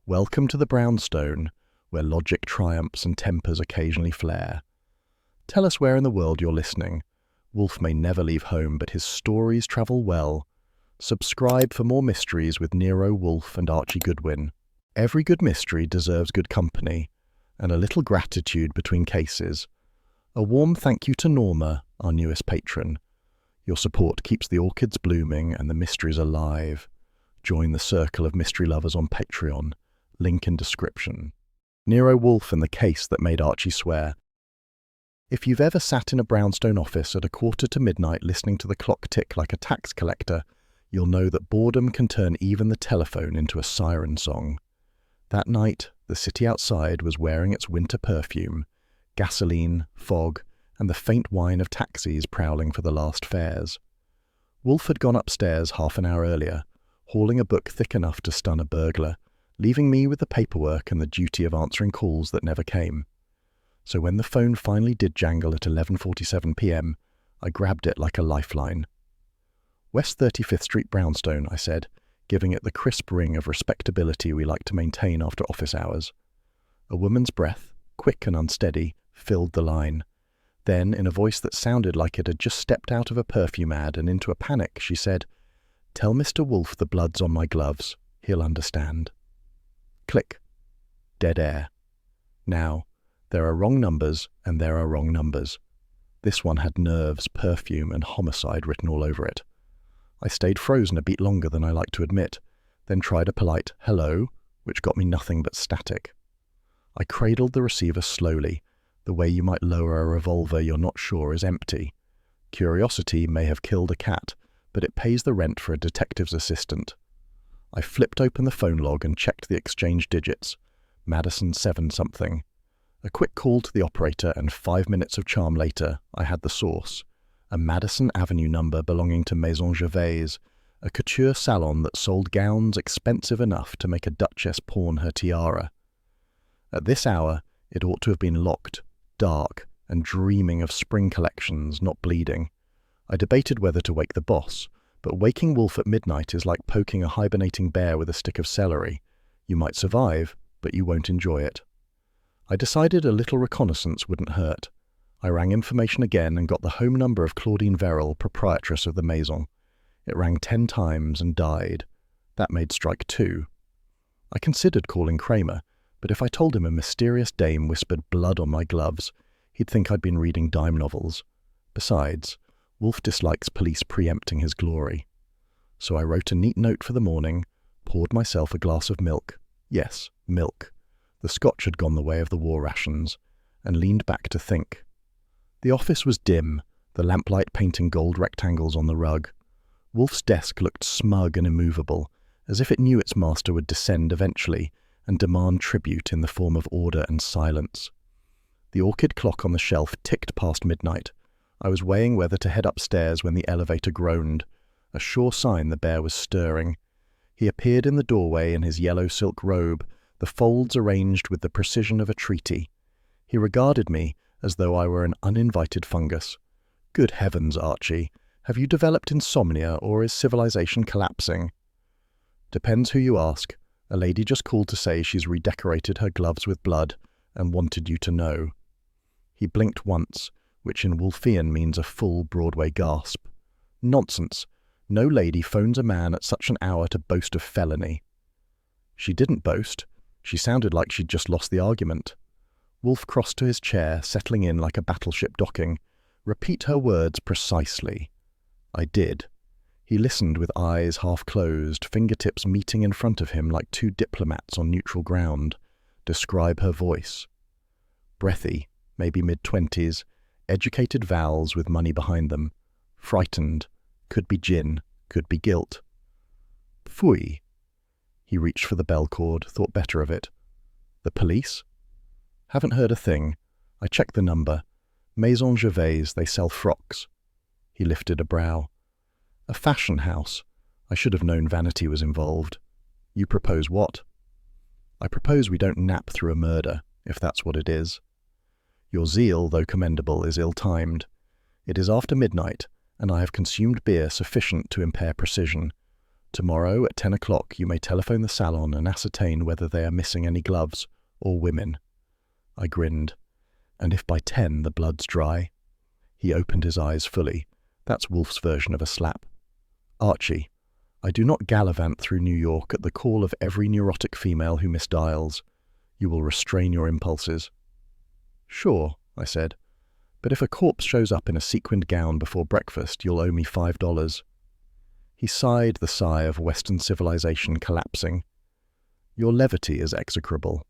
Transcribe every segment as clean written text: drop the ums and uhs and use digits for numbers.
Welcome to the brownstone, where logic triumphs and tempers occasionally flare. Tell us where in the world you're listening. Wolfe may never leave home, but his stories travel well. Subscribe for more mysteries with Nero Wolfe and Archie Goodwin. Every good mystery deserves good company, and a little gratitude between cases. A warm thank you to Norma, our newest patron. Your support keeps the orchids blooming and the mysteries alive. Join the circle of mystery lovers on Patreon. Link in description. Nero Wolfe and the case that made Archie swear. If you've ever sat in a brownstone office at 1:45 listening to the clock tick like a tax collector, you'll know that boredom can turn even the telephone into a siren song. That night, the city outside was wearing its winter perfume, gasoline, fog, and the faint whine of taxis prowling for the last fares. Wolfe had gone upstairs half an hour earlier, hauling a book thick enough to stun a burglar, leaving me with the paperwork and the duty of answering calls that never came. So when the phone finally did jangle at 11:47 p.m., I grabbed it like a lifeline. West 35th Street Brownstone, I said, giving it the crisp ring of respectability we like to maintain after office hours. A woman's breath, quick and unsteady, filled the line. Then, in a voice that sounded like it had just stepped out of a perfume ad and into a panic, she said, "Tell Mr. Wolfe the blood's on my gloves. He'll understand." Click. Dead air. Now, there are wrong numbers and there are wrong numbers. This one had nerves, perfume, and homicide written all over it. I stayed frozen a beat longer than I like to admit, then tried a polite hello, which got me nothing but static. I cradled the receiver slowly, the way you might lower a revolver you're not sure is empty. Curiosity may have killed a cat, but it pays the rent for a detective's assistant. I flipped open the phone log and checked the exchange digits. Madison 7-something. A quick call to the operator, and 5 minutes of charm later, I had the source. A Madison Avenue number belonging to Maison Gervais, a couture salon that sold gowns expensive enough to make a duchess pawn her tiara. At this hour, it ought to have been locked, dark, and dreaming of spring collections, not bleeding. I debated whether to wake the boss, but waking Wolfe at midnight is like poking a hibernating bear with a stick of celery. You might survive, but you won't enjoy it. I decided a little reconnaissance wouldn't hurt. I rang information again and got the home number of Claudine Verrill, proprietress of the Maison. It rang 10 times and died. That made strike 2. I considered calling Kramer, but if I told him a mysterious dame whispered blood on my gloves, he'd think I'd been reading dime novels. Besides, Wolfe dislikes police preempting his glory. So I wrote a neat note for the morning, poured myself a glass of milk. Yes, milk. The scotch had gone the way of the war rations, and leaned back to think. The office was dim, the lamplight painting gold rectangles on the rug. Wolfe's desk looked smug and immovable, as if it knew its master would descend eventually and demand tribute in the form of order and silence. The orchid clock on the shelf ticked past midnight. I was weighing whether to head upstairs when the elevator groaned, a sure sign the bear was stirring. He appeared in the doorway in his yellow silk robe, the folds arranged with the precision of a treaty. He regarded me as though I were an uninvited fungus. Good heavens, Archie, have you developed insomnia or is civilization collapsing? Depends who you ask. A lady just called to say she's redecorated her gloves with blood and wanted you to know. He blinked once, which in Wolfean means a full Broadway gasp. Nonsense. No lady phones a man at such an hour to boast of felony. She didn't boast. She sounded like she'd just lost the argument. Wolfe crossed to his chair, settling in like a battleship docking. Repeat her words precisely. I did. He listened with eyes half closed, fingertips meeting in front of him like two diplomats on neutral ground. Describe her voice. Breathy, maybe mid-20s, educated vowels with money behind them. Frightened. Could be gin, could be guilt. Pfui. He reached for the bell cord, thought better of it. The police? Haven't heard a thing. I checked the number. Maison Gervais, they sell frocks. He lifted a brow. A fashion house. I should have known vanity was involved. You propose what? I propose we don't nap through a murder, if that's what it is. Your zeal, though commendable, is ill-timed. It is after midnight, and I have consumed beer sufficient to impair precision. Tomorrow at 10 o'clock you may telephone the salon and ascertain whether they are missing any gloves or women. I grinned. And if by 10 the blood's dry? He opened his eyes fully. That's Wolfe's version of a slap. Archie, I do not gallivant through New York at the call of every neurotic female who misdials. You will restrain your impulses. Sure, I said, but if a corpse shows up in a sequined gown before breakfast, you'll owe me $5. He sighed the sigh of Western civilization collapsing. Your levity is execrable.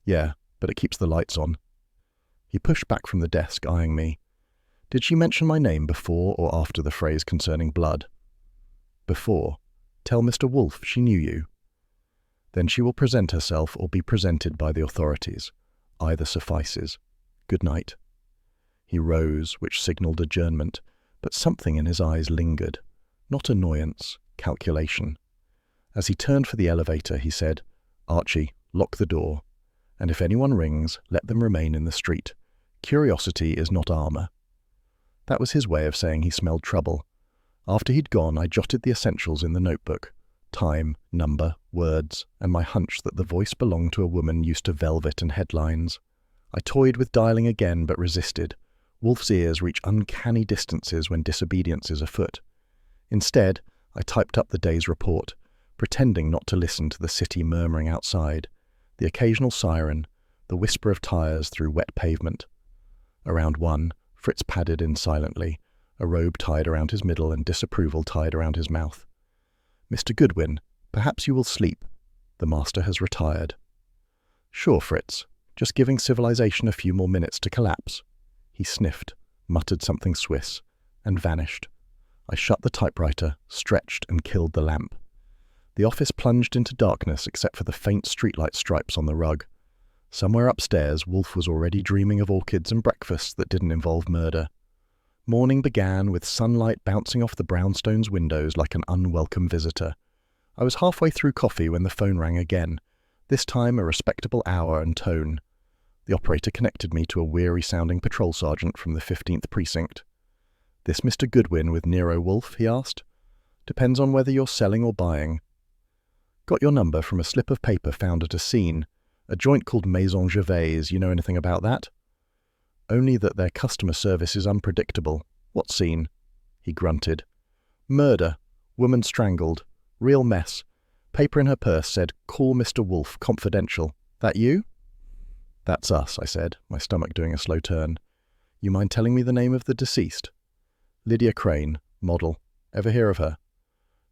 Yeah, but it keeps the lights on. He pushed back from the desk, eyeing me. Did she mention my name before or after the phrase concerning blood? Before. Tell Mr. Wolfe she knew you. Then she will present herself or be presented by the authorities. Either suffices. Good night. He rose, which signalled adjournment, but something in his eyes lingered. Not annoyance, calculation. As he turned for the elevator, he said, Archie, lock the door, and if anyone rings, let them remain in the street. Curiosity is not armour. That was his way of saying he smelled trouble. After he'd gone, I jotted the essentials in the notebook. Time, number, words, and my hunch that the voice belonged to a woman used to velvet and headlines. I toyed with dialing again, but resisted. Wolfe's ears reach uncanny distances when disobedience is afoot. Instead, I typed up the day's report, pretending not to listen to the city murmuring outside, the occasional siren, the whisper of tires through wet pavement. Around 1, Fritz padded in silently, a robe tied around his middle and disapproval tied around his mouth. Mr. Goodwin, perhaps you will sleep. The master has retired. Sure, Fritz, just giving civilization a few more minutes to collapse. He sniffed, muttered something Swiss, and vanished. I shut the typewriter, stretched, and killed the lamp. The office plunged into darkness except for the faint streetlight stripes on the rug. Somewhere upstairs, Wolfe was already dreaming of orchids and breakfasts that didn't involve murder. Morning began with sunlight bouncing off the brownstone's windows like an unwelcome visitor. I was halfway through coffee when the phone rang again, this time a respectable hour and tone. The operator connected me to a weary-sounding patrol sergeant from the 15th Precinct. This Mr. Goodwin with Nero Wolfe, he asked. Depends on whether you're selling or buying. Got your number from a slip of paper found at a scene, a joint called Maison Gervais. You know anything about that? Only that their customer service is unpredictable. What scene? He grunted. Murder. Woman strangled. Real mess. Paper in her purse said, Call Mr. Wolfe, confidential. That you? That's us, I said, my stomach doing a slow turn. You mind telling me the name of the deceased? Lydia Crane, model. Ever hear of her?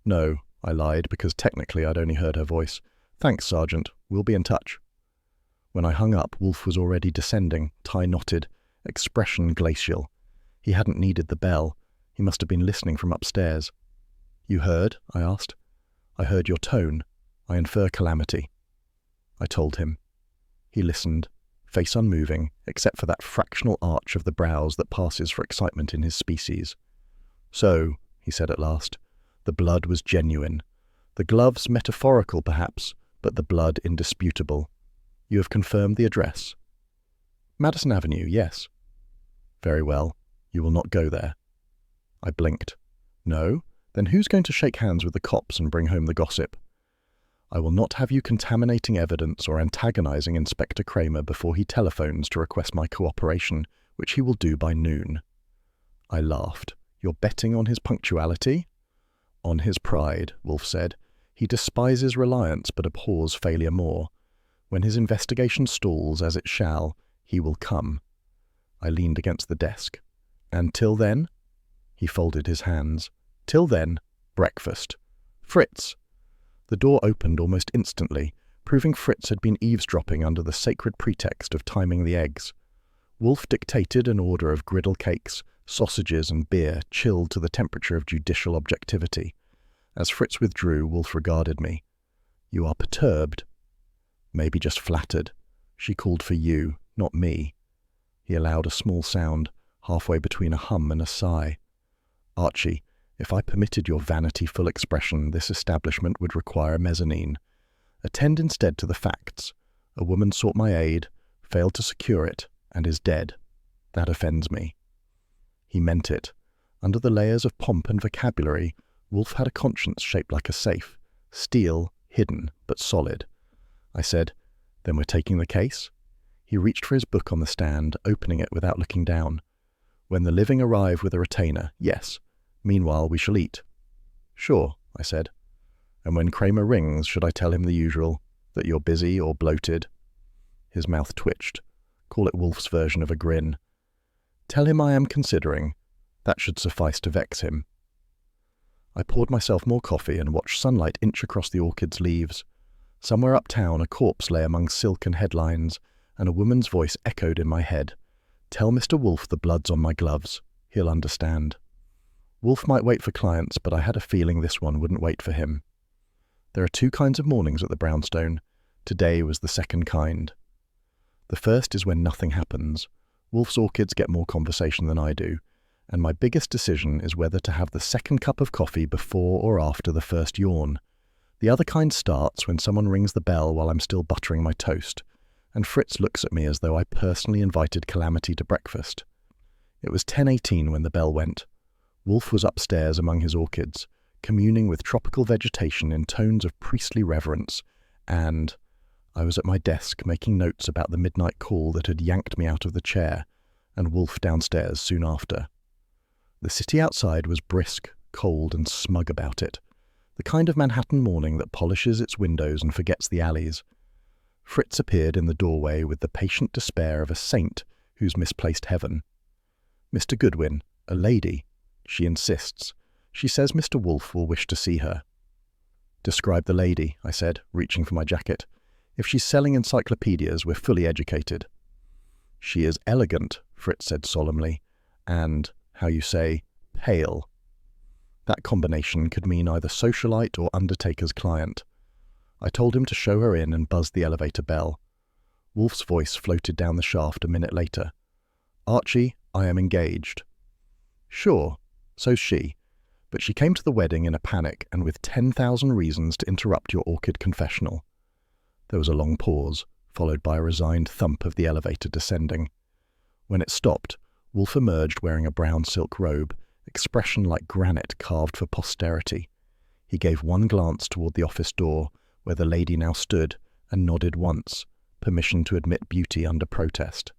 No, I lied, because technically I'd only heard her voice. Thanks, Sergeant. We'll be in touch. When I hung up, Wolfe was already descending, tie knotted, expression glacial. He hadn't needed the bell. He must have been listening from upstairs. You heard? I asked. I heard your tone. I infer calamity. I told him. He listened, face unmoving, except for that fractional arch of the brows that passes for excitement in his species. So, he said at last, the blood was genuine. The gloves metaphorical, perhaps, but the blood indisputable. You have confirmed the address. Madison Avenue, yes. Very well. You will not go there. I blinked. No? Then who's going to shake hands with the cops and bring home the gossip? I will not have you contaminating evidence or antagonizing Inspector Kramer before he telephones to request my cooperation, which he will do by noon. I laughed. You're betting on his punctuality? On his pride, Wolfe said. He despises reliance but abhors failure more. When his investigation stalls, as it shall, he will come. I leaned against the desk. And till then? He folded his hands. Till then, breakfast. Fritz! The door opened almost instantly, proving Fritz had been eavesdropping under the sacred pretext of timing the eggs. Wolfe dictated an order of griddle cakes, sausages and beer chilled to the temperature of judicial objectivity. As Fritz withdrew, Wolfe regarded me. You are perturbed. Maybe just flattered. She called for you, not me. He allowed a small sound, halfway between a hum and a sigh. Archie, if I permitted your vanity full expression, this establishment would require a mezzanine. Attend instead to the facts. A woman sought my aid, failed to secure it, and is dead. That offends me. He meant it. Under the layers of pomp and vocabulary, Wolfe had a conscience shaped like a safe, steel, hidden, but solid. I said, "Then we're taking the case?" He reached for his book on the stand, opening it without looking down. "When the living arrive with a retainer, yes. Meanwhile, we shall eat." "Sure," I said. "And when Kramer rings, should I tell him the usual, that you're busy or bloated?" His mouth twitched. Call it Wolfe's version of a grin. "Tell him I am considering. That should suffice to vex him." I poured myself more coffee and watched sunlight inch across the orchid's leaves. Somewhere uptown, a corpse lay among silken headlines, and a woman's voice echoed in my head. "Tell Mr. Wolfe the blood's on my gloves. He'll understand." Wolfe might wait for clients, but I had a feeling this one wouldn't wait for him. There are two kinds of mornings at the brownstone. Today was the second kind. The first is when nothing happens. Wolfe's orchids get more conversation than I do, and my biggest decision is whether to have the second cup of coffee before or after the first yawn. The other kind starts when someone rings the bell while I'm still buttering my toast, and Fritz looks at me as though I personally invited calamity to breakfast. It was 10:18 when the bell went. Wolfe was upstairs among his orchids, communing with tropical vegetation in tones of priestly reverence, and I was at my desk making notes about the midnight call that had yanked me out of the chair, and Wolfe downstairs soon after. The city outside was brisk, cold, and smug about it, the kind of Manhattan morning that polishes its windows and forgets the alleys. Fritz appeared in the doorway with the patient despair of a saint who's misplaced heaven. "Mr. Goodwin, a lady. She insists. She says Mr. Wolfe will wish to see her." "Describe the lady," I said, reaching for my jacket. "If she's selling encyclopedias, we're fully educated." "She is elegant," Fritz said solemnly, "and, how you say, pale." That combination could mean either socialite or undertaker's client. I told him to show her in and buzzed the elevator bell. Wolfe's voice floated down the shaft a minute later. "Archie, I am engaged." "Sure, so's she. But she came to the wedding in a panic and with 10,000 reasons to interrupt your orchid confessional." There was a long pause, followed by a resigned thump of the elevator descending. When it stopped, Wolfe emerged wearing a brown silk robe, expression like granite carved for posterity. He gave one glance toward the office door, where the lady now stood, and nodded once, permission to admit beauty under protest.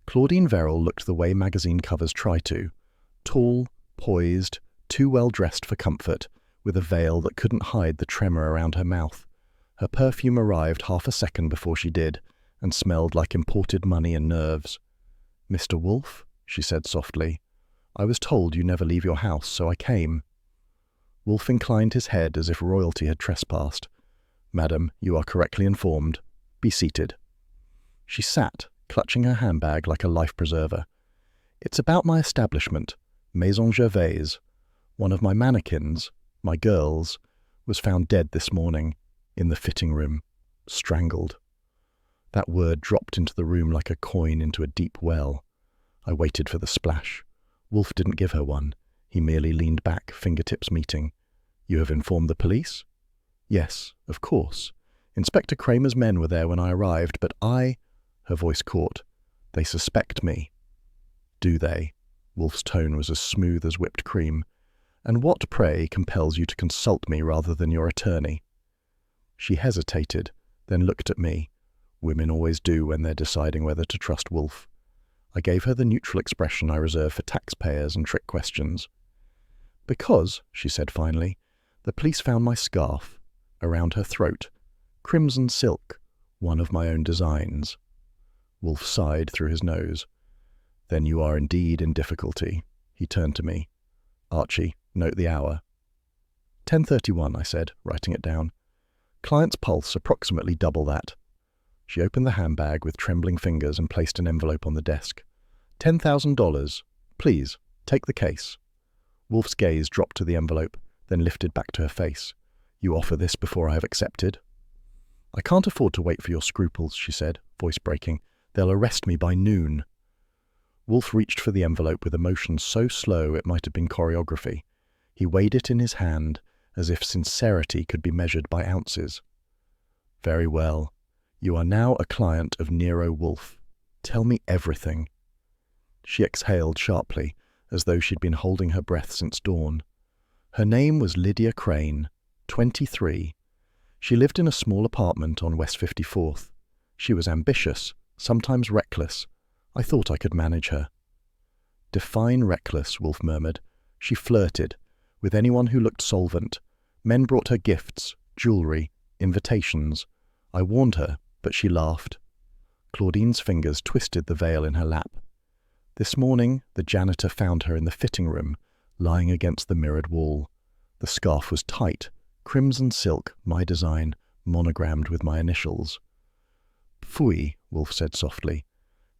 Claudine Verrill looked the way magazine covers try to, tall, poised, too well dressed for comfort, with a veil that couldn't hide the tremor around her mouth. Her perfume arrived half a second before she did, and smelled like imported money and nerves. "Mr. Wolfe," she said softly, "I was told you never leave your house, so I came." Wolfe inclined his head as if royalty had trespassed. "Madam, you are correctly informed. Be seated." She sat, clutching her handbag like a life-preserver. "It's about my establishment, Maison Gervais. One of my mannequins, my girls, was found dead this morning, in the fitting room, strangled." That word dropped into the room like a coin into a deep well. I waited for the splash. Wolfe didn't give her one. He merely leaned back, fingertips meeting. "You have informed the police?" "Yes, of course. Inspector Kramer's men were there when I arrived, but Her voice caught. "They suspect me." "Do they?" Wolfe's tone was as smooth as whipped cream. "And what, pray, compels you to consult me rather than your attorney?" She hesitated, then looked at me. Women always do when they're deciding whether to trust Wolfe. I gave her the neutral expression I reserve for taxpayers and trick questions. "Because," she said finally, "the police found my scarf, around her throat, crimson silk, one of my own designs." Wolfe sighed through his nose. "Then you are indeed in difficulty." He turned to me. "Archie, note the hour." 10:31, I said, writing it down. "Client's pulse approximately double that." She opened the handbag with trembling fingers and placed an envelope on the desk. $10,000. Please, take the case." Wolfe's gaze dropped to the envelope, then lifted back to her face. "You offer this before I have accepted?" "I can't afford to wait for your scruples," she said, voice breaking. "They'll arrest me by noon." Wolfe reached for the envelope with a motion so slow it might have been choreography. He weighed it in his hand, as if sincerity could be measured by ounces. "Very well. You are now a client of Nero Wolfe. Tell me everything." She exhaled sharply, as though she'd been holding her breath since dawn. Her name was Lydia Crane, 23. She lived in a small apartment on West 54th. She was ambitious, sometimes reckless. I thought I could manage her. Define reckless, Wolfe murmured. She flirted with anyone who looked solvent. Men brought her gifts, jewellery, invitations. I warned her, but she laughed. Claudine's fingers twisted the veil in her lap. This morning, the janitor found her in the fitting room, lying against the mirrored wall. The scarf was tight, crimson silk, my design, monogrammed with my initials. Pfui, Wolfe said softly.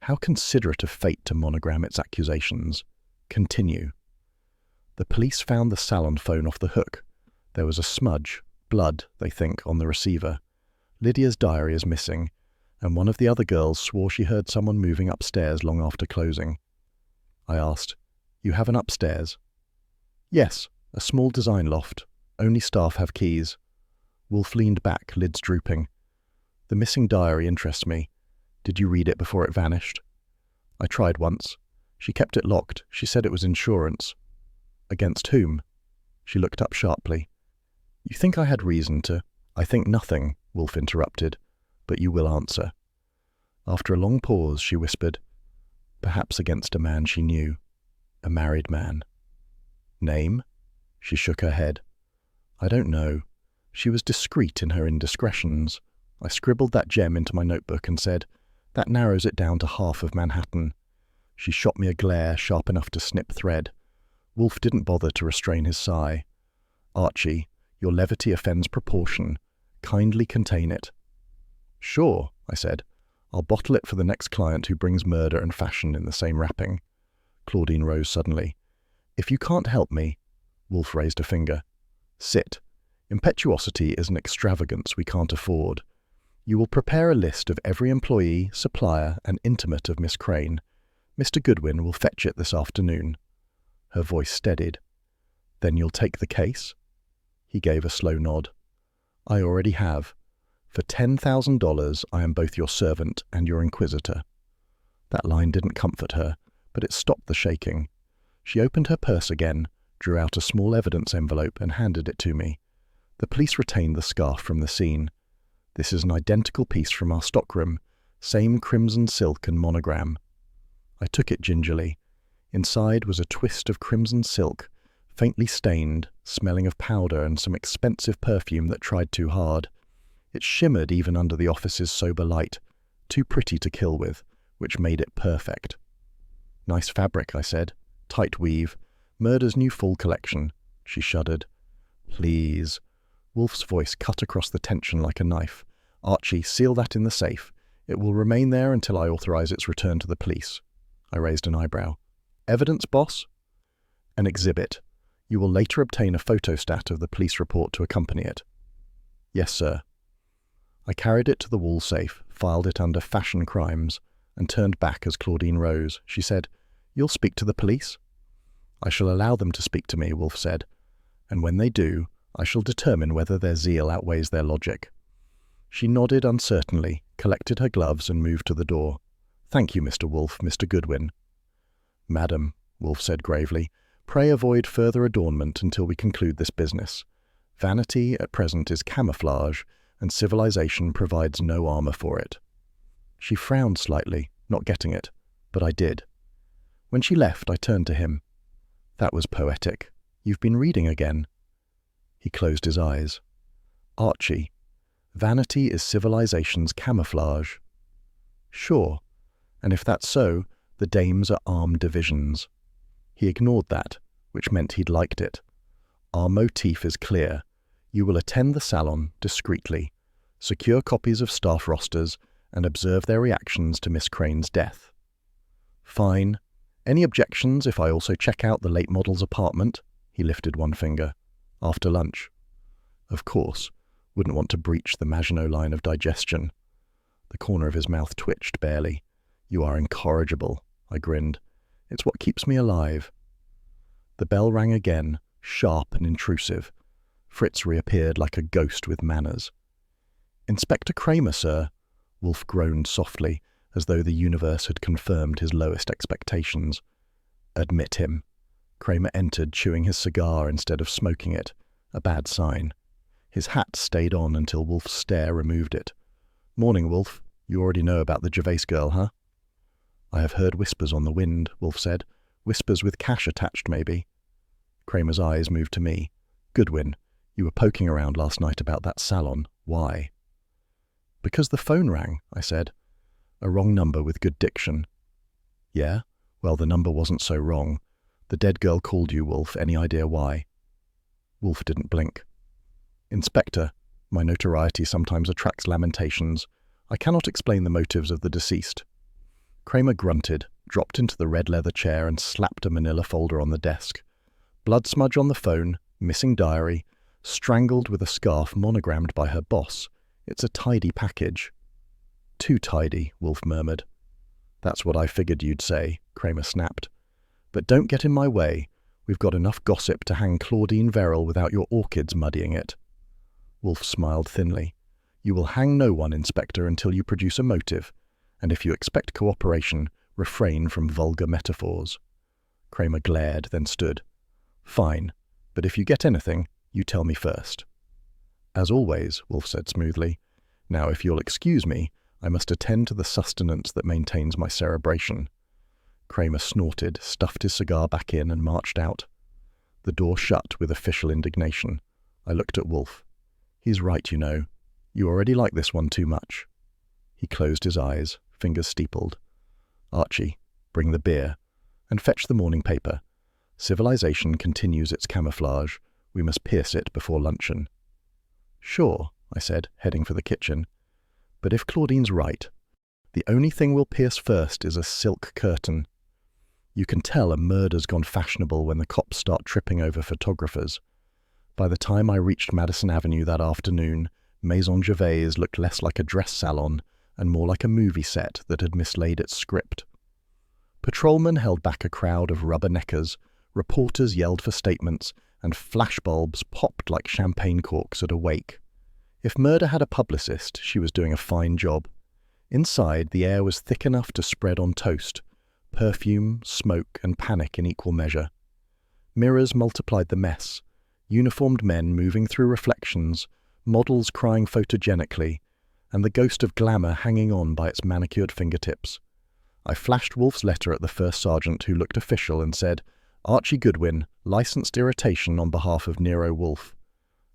How considerate of fate to monogram its accusations. Continue. The police found the salon phone off the hook. There was a smudge, blood, they think, on the receiver. Lydia's diary is missing, and one of the other girls swore she heard someone moving upstairs long after closing. I asked, You have an upstairs? Yes, a small design loft. Only staff have keys. Wolfe leaned back, lids drooping. The missing diary interests me. Did you read it before it vanished? I tried once. She kept it locked. She said it was insurance. Against whom? She looked up sharply. You think I had reason to? I think nothing, Wolfe interrupted, but you will answer. After a long pause, she whispered, Perhaps against a man she knew. A married man. Name? She shook her head. I don't know. She was discreet in her indiscretions. I scribbled that gem into my notebook and said, That narrows it down to half of Manhattan. She shot me a glare sharp enough to snip thread. Wolfe didn't bother to restrain his sigh. Archie, your levity offends proportion. Kindly contain it. Sure, I said. I'll bottle it for the next client who brings murder and fashion in the same wrapping. Claudine rose suddenly. If you can't help me, Wolfe raised a finger. Sit. Impetuosity is an extravagance we can't afford. You will prepare a list of every employee, supplier, and intimate of Miss Crane. Mr. Goodwin will fetch it this afternoon. Her voice steadied. Then you'll take the case? He gave a slow nod. I already have. For $10,000, I am both your servant and your inquisitor. That line didn't comfort her, but it stopped the shaking. She opened her purse again, drew out a small evidence envelope and handed it to me. The police retained the scarf from the scene. This is an identical piece from our stockroom, same crimson silk and monogram. I took it gingerly. Inside was a twist of crimson silk, faintly stained, smelling of powder and some expensive perfume that tried too hard. It shimmered even under the office's sober light, too pretty to kill with, which made it perfect. Nice fabric, I said. Tight weave. Murder's new fall collection. She shuddered. Please. Wolfe's voice cut across the tension like a knife. Archie, seal that in the safe. It will remain there until I authorize its return to the police. I raised an eyebrow. Evidence, boss? An exhibit. You will later obtain a photostat of the police report to accompany it. Yes, sir. I carried it to the wall safe, filed it under fashion crimes, and turned back as Claudine rose. She said, You'll speak to the police? I shall allow them to speak to me, Wolfe said, and when they do, I shall determine whether their zeal outweighs their logic. She nodded uncertainly, collected her gloves, and moved to the door. Thank you, Mr. Wolfe, Mr. Goodwin. Madam, Wolfe said gravely, pray avoid further adornment until we conclude this business. Vanity at present is camouflage, and civilization provides no armor for it. She frowned slightly, not getting it, but I did. When she left, I turned to him. That was poetic. You've been reading again. He closed his eyes. Archie, vanity is civilization's camouflage. Sure, and if that's so, the dames are armed divisions. He ignored that, which meant he'd liked it. Our motif is clear. You will attend the salon discreetly, secure copies of staff rosters, and observe their reactions to Miss Crane's death. Fine. Any objections if I also check out the late model's apartment? He lifted one finger. After lunch. Of course. Wouldn't want to breach the Maginot line of digestion. The corner of his mouth twitched barely. You are incorrigible, I grinned. It's what keeps me alive. The bell rang again, sharp and intrusive. Fritz reappeared like a ghost with manners. Inspector Kramer, sir. Wolfe groaned softly, as though the universe had confirmed his lowest expectations. Admit him. Kramer entered, chewing his cigar instead of smoking it, a bad sign. His hat stayed on until Wolfe's stare removed it. "Morning, Wolfe. You already know about the Gervais girl, huh?" "I have heard whispers on the wind," Wolfe said. "Whispers with cash attached, maybe." Kramer's eyes moved to me. "Goodwin, you were poking around last night about that salon. Why?" "Because the phone rang," I said. "A wrong number with good diction." "Yeah? Well, the number wasn't so wrong. The dead girl called you, Wolfe. Any idea why?" Wolfe didn't blink. "Inspector, my notoriety sometimes attracts lamentations. I cannot explain the motives of the deceased." Kramer grunted, dropped into the red leather chair and slapped a manila folder on the desk. Blood smudge on the phone, missing diary, strangled with a scarf monogrammed by her boss. It's a tidy package. "Too tidy," Wolfe murmured. "That's what I figured you'd say," Kramer snapped. "But don't get in my way. We've got enough gossip to hang Claudine Verrill without your orchids muddying it." Wolfe smiled thinly. "You will hang no one, Inspector, until you produce a motive, and if you expect cooperation, refrain from vulgar metaphors." Kramer glared, then stood. "Fine, but if you get anything, you tell me first." "As always," Wolfe said smoothly. "Now, if you'll excuse me, I must attend to the sustenance that maintains my cerebration." Kramer snorted, stuffed his cigar back in, and marched out. The door shut with official indignation. I looked at Wolfe. "He's right, you know. You already like this one too much." He closed his eyes, fingers steepled. "Archie, bring the beer. And fetch the morning paper. Civilization continues its camouflage. We must pierce it before luncheon." "Sure," I said, heading for the kitchen. "But if Claudine's right, the only thing we'll pierce first is a silk curtain. You can tell a murder's gone fashionable when the cops start tripping over photographers. By the time I reached Madison Avenue that afternoon, Maison Gervais looked less like a dress salon and more like a movie set that had mislaid its script. Patrolmen held back a crowd of rubberneckers, reporters yelled for statements, and flashbulbs popped like champagne corks at a wake. If murder had a publicist, she was doing a fine job. Inside, the air was thick enough to spread on toast, perfume, smoke, and panic in equal measure. Mirrors multiplied the mess, uniformed men moving through reflections, models crying photogenically, and the ghost of glamour hanging on by its manicured fingertips. I flashed Wolfe's letter at the first sergeant, who looked official, and said, "Archie Goodwin, licensed irritation on behalf of Nero Wolfe."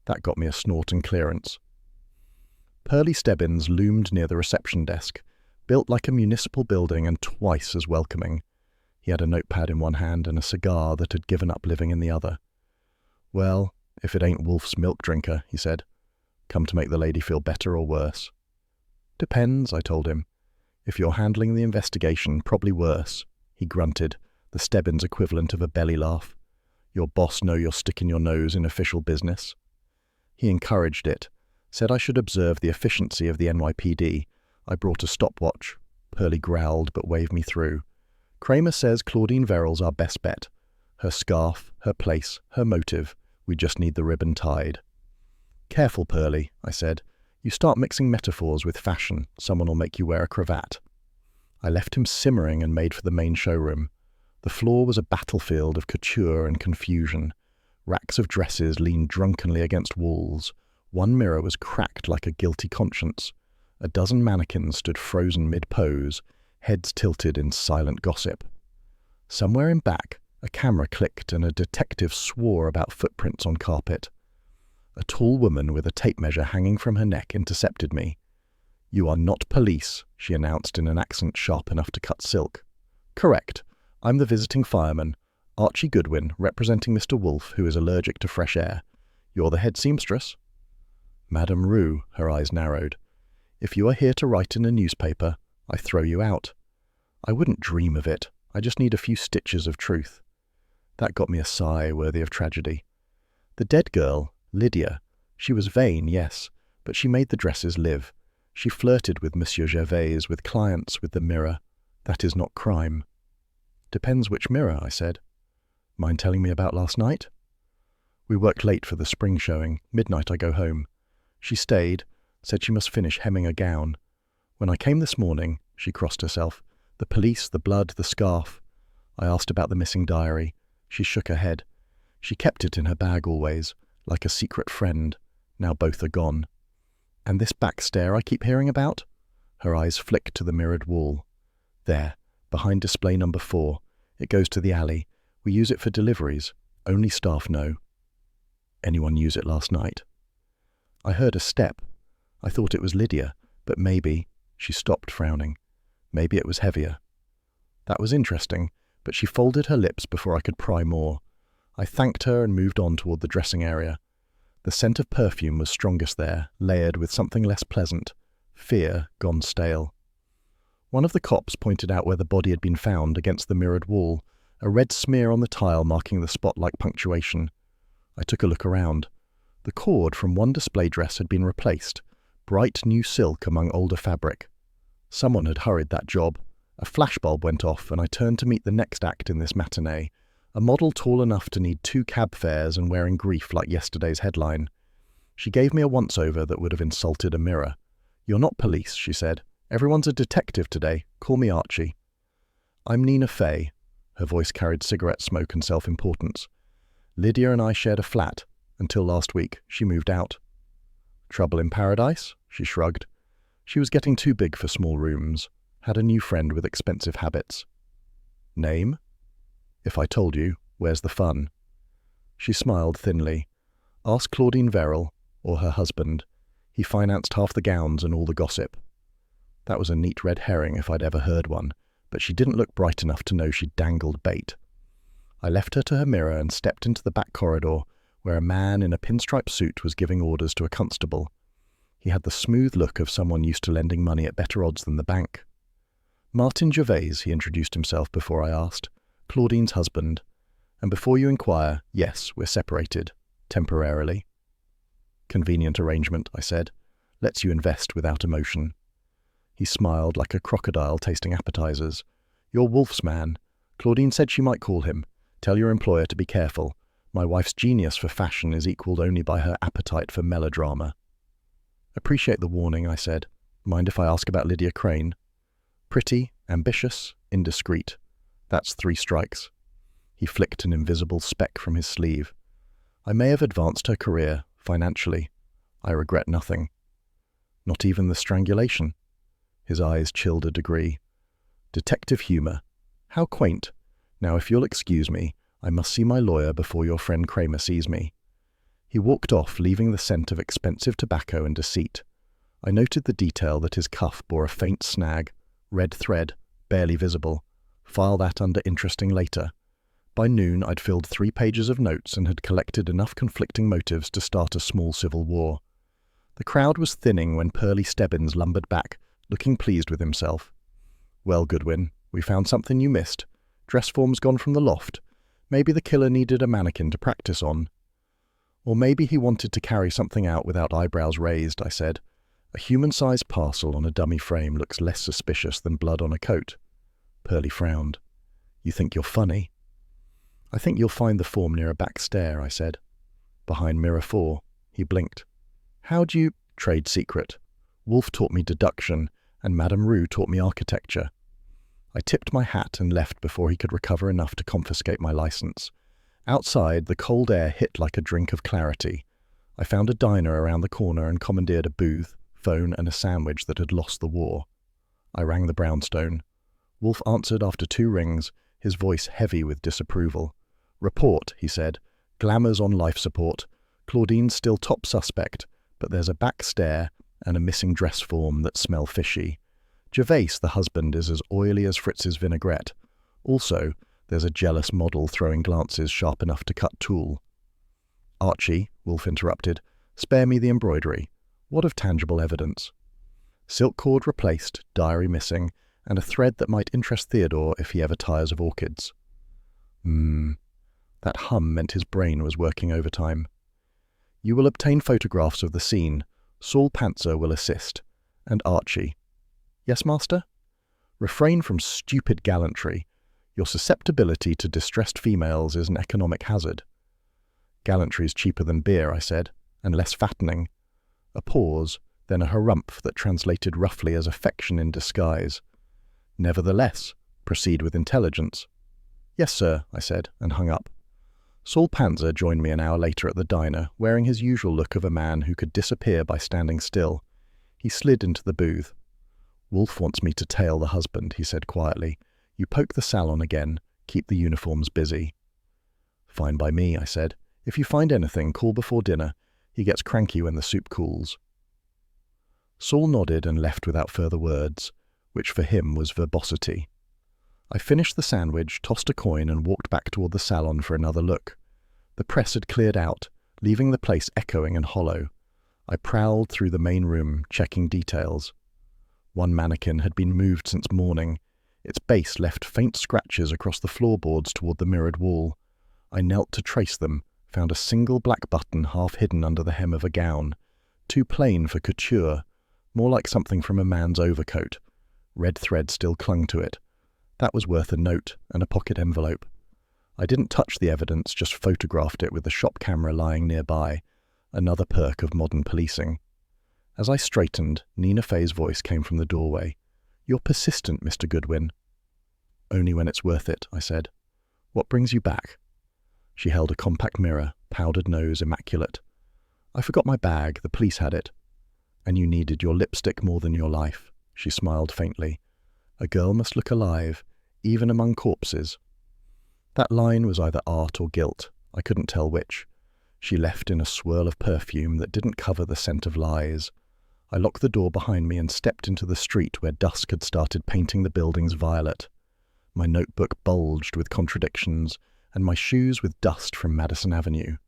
That got me a snort and clearance. Pearly Stebbins loomed near the reception desk, built like a municipal building and twice as welcoming. He had a notepad in one hand and a cigar that had given up living in the other. "Well, if it ain't Wolfe's milk drinker," he said. "Come to make the lady feel better or worse?" "Depends," I told him. "If you're handling the investigation, probably worse." He grunted, the Stebbins equivalent of a belly laugh. "Your boss know you're sticking your nose in official business?" He encouraged it, said I should observe the efficiency of the NYPD. I brought a stopwatch. Pearly growled but waved me through. "Kramer says Claudine Verrill's our best bet. Her scarf, her place, her motive. We just need the ribbon tied." "Careful, Pearly," I said. "You start mixing metaphors with fashion, someone will make you wear a cravat." I left him simmering and made for the main showroom. The floor was a battlefield of couture and confusion. Racks of dresses leaned drunkenly against walls. One mirror was cracked like a guilty conscience. A dozen mannequins stood frozen mid-pose, heads tilted in silent gossip. Somewhere in back, a camera clicked and a detective swore about footprints on carpet. A tall woman with a tape measure hanging from her neck intercepted me. "You are not police," she announced in an accent sharp enough to cut silk. "Correct. I'm the visiting fireman, Archie Goodwin, representing Mr. Wolfe, who is allergic to fresh air. You're the head seamstress?" "Madame Rue," her eyes narrowed. "If you are here to write in a newspaper, I throw you out." "I wouldn't dream of it. I just need a few stitches of truth." That got me a sigh worthy of tragedy. The dead girl, Lydia, she was vain, yes, but she made the dresses live. She flirted with Monsieur Gervais, with clients, with the mirror. That is not crime. "Depends which mirror," I said. "Mind telling me about last night?" "We worked late for the spring showing. Midnight I go home. She stayed, said she must finish hemming a gown. When I came this morning," she crossed herself, "the police, the blood, the scarf. I asked about the missing diary. She shook her head. She kept it in her bag always, like a secret friend. Now both are gone. And this back stair I keep hearing about? Her eyes flicked to the mirrored wall. There, behind display number 4. It goes to the alley. We use it for deliveries. Only staff know. Anyone use it last night? I heard a step. I thought it was Lydia, but maybe... She stopped, frowning. Maybe it was heavier. That was interesting, but she folded her lips before I could pry more. I thanked her and moved on toward the dressing area. The scent of perfume was strongest there, layered with something less pleasant. Fear gone stale. One of the cops pointed out where the body had been found against the mirrored wall, a red smear on the tile marking the spot like punctuation. I took a look around. The cord from one display dress had been replaced, bright new silk among older fabric. Someone had hurried that job. A flashbulb went off, and I turned to meet the next act in this matinee, a model tall enough to need 2 cab fares and wearing grief like yesterday's headline. She gave me a once-over that would have insulted a mirror. "You're not police," she said. "Everyone's a detective today. Call me Archie." "I'm Nina Fay." Her voice carried cigarette smoke and self-importance. "Lydia and I shared a flat. Until last week. She moved out." "Trouble in paradise?" She shrugged. She was getting too big for small rooms. Had a new friend with expensive habits. "Name?" "If I told you, where's the fun?" She smiled thinly. "Ask Claudine Verrill, or her husband. He financed half the gowns and all the gossip." That was a neat red herring if I'd ever heard one, but she didn't look bright enough to know she'd dangled bait. I left her to her mirror and stepped into the back corridor, where a man in a pinstripe suit was giving orders to a constable. He had the smooth look of someone used to lending money at better odds than the bank. "Martin Gervais," he introduced himself before I asked. "Claudine's husband. And before you inquire, yes, we're separated. Temporarily." "Convenient arrangement," I said. "Lets you invest without emotion." He smiled like a crocodile tasting appetizers. "You're Wolfe's man. Claudine said she might call him. Tell your employer to be careful. My wife's genius for fashion is equaled only by her appetite for melodrama." "Appreciate the warning," I said. "Mind if I ask about Lydia Crane?" "Pretty, ambitious, indiscreet. That's 3 strikes." He flicked an invisible speck from his sleeve. "I may have advanced her career, financially. I regret nothing." "Not even the strangulation?" His eyes chilled a degree. "Detective humour. How quaint. Now, if you'll excuse me, I must see my lawyer before your friend Kramer sees me." He walked off, leaving the scent of expensive tobacco and deceit. I noted the detail that his cuff bore a faint snag, red thread, barely visible. File that under interesting later. By noon, I'd filled 3 pages of notes and had collected enough conflicting motives to start a small civil war. The crowd was thinning when Pearlie Stebbins lumbered back, looking pleased with himself. "Well, Goodwin, we found something you missed. Dress form's gone from the loft. Maybe the killer needed a mannequin to practice on." "Or maybe he wanted to carry something out without eyebrows raised," I said. "A human-sized parcel on a dummy frame looks less suspicious than blood on a coat." Pearlie frowned. "You think you're funny?" "I think you'll find the form near a back stair," I said. "Behind mirror 4. He blinked. "How'd you—" "Trade secret. Wolfe taught me deduction, and Madame Rue taught me architecture." I tipped my hat and left before he could recover enough to confiscate my license. Outside, the cold air hit like a drink of clarity. I found a diner around the corner and commandeered a booth, phone, and a sandwich that had lost the war. I rang the brownstone. Wolfe answered after 2 rings, his voice heavy with disapproval. "Report," he said. "Glamour's on life support. Claudine's still top suspect, but there's a back stair and a missing dress form that smell fishy. Gervais, the husband, is as oily as Fritz's vinaigrette. Also, there's a jealous model throwing glances sharp enough to cut tulle." "Archie," Wolfe interrupted, "spare me the embroidery. What of tangible evidence?" "Silk cord replaced, diary missing, and a thread that might interest Theodore if he ever tires of orchids." That hum meant his brain was working overtime. "You will obtain photographs of the scene. Saul Pantzer will assist. And Archie." "Yes, master?" "Refrain from stupid gallantry. Your susceptibility to distressed females is an economic hazard." "Gallantry's cheaper than beer," I said, "and less fattening." A pause, then a harumph that translated roughly as affection in disguise. "Nevertheless, proceed with intelligence." "Yes, sir," I said, and hung up. Saul Panzer joined me an hour later at the diner, wearing his usual look of a man who could disappear by standing still. He slid into the booth. "Wolfe wants me to tail the husband," he said quietly. "You poke the salon again. Keep the uniforms busy." "Fine by me," I said. "If you find anything, call before dinner. He gets cranky when the soup cools." Saul nodded and left without further words, which for him was verbosity. I finished the sandwich, tossed a coin, and walked back toward the salon for another look. The press had cleared out, leaving the place echoing and hollow. I prowled through the main room, checking details. One mannequin had been moved since morning. Its base left faint scratches across the floorboards toward the mirrored wall. I knelt to trace them, found a single black button half hidden under the hem of a gown. Too plain for couture, more like something from a man's overcoat. Red thread still clung to it. That was worth a note and a pocket envelope. I didn't touch the evidence, just photographed it with the shop camera lying nearby. Another perk of modern policing. As I straightened, Nina Fay's voice came from the doorway. "You're persistent, Mr. Goodwin." "Only when it's worth it," I said. "What brings you back?" She held a compact mirror, powdered nose immaculate. "I forgot my bag. The police had it." "And you needed your lipstick more than your life." She smiled faintly. "A girl must look alive, even among corpses." That line was either art or guilt. I couldn't tell which. She left in a swirl of perfume that didn't cover the scent of lies. I locked the door behind me and stepped into the street where dusk had started painting the buildings violet. My notebook bulged with contradictions, and my shoes with dust from Madison Avenue.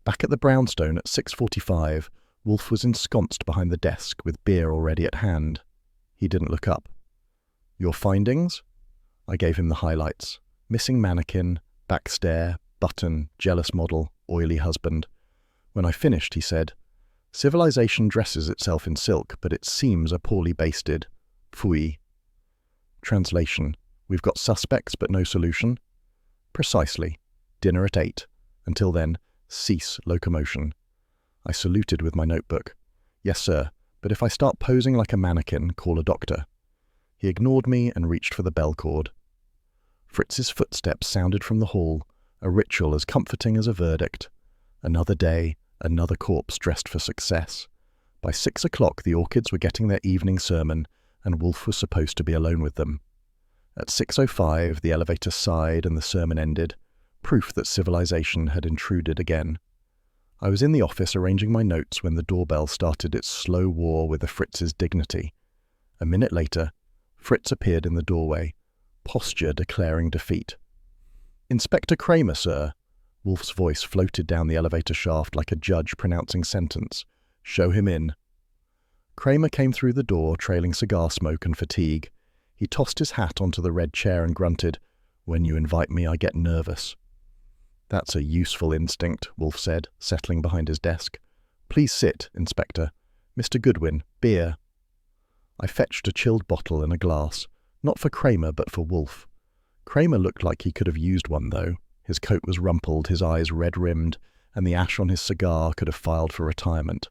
Back at the brownstone at 6:45, Wolfe was ensconced behind the desk with beer already at hand. He didn't look up. "Your findings?" I gave him the highlights. Missing mannequin, back stare, button, jealous model, oily husband. When I finished, he said, "Civilization dresses itself in silk, but its seams are poorly basted. Phooey." Translation: "We've got suspects, but no solution." "Precisely. Dinner at 8. Until then, cease locomotion." I saluted with my notebook. "Yes, sir, but if I start posing like a mannequin, call a doctor." He ignored me and reached for the bell cord. Fritz's footsteps sounded from the hall, a ritual as comforting as a verdict. Another day, another corpse dressed for success. By 6 o'clock, the Orchids were getting their evening sermon, and Wolfe was supposed to be alone with them. At 6:05, the elevator sighed and the sermon ended, proof that civilization had intruded again. I was in the office arranging my notes when the doorbell started its slow war with the Fritz's dignity. A minute later, Fritz appeared in the doorway, posture declaring defeat. "Inspector Kramer, sir." Wolfe's voice floated down the elevator shaft like a judge pronouncing sentence. "Show him in." Kramer came through the door, trailing cigar smoke and fatigue. He tossed his hat onto the red chair and grunted, "When you invite me, I get nervous." "That's a useful instinct," Wolfe said, settling behind his desk. "Please sit, Inspector. Mr. Goodwin, beer." I fetched a chilled bottle and a glass, not for Kramer but for Wolfe. Kramer looked like he could have used one, though. His coat was rumpled, his eyes red-rimmed, and the ash on his cigar could have filed for retirement.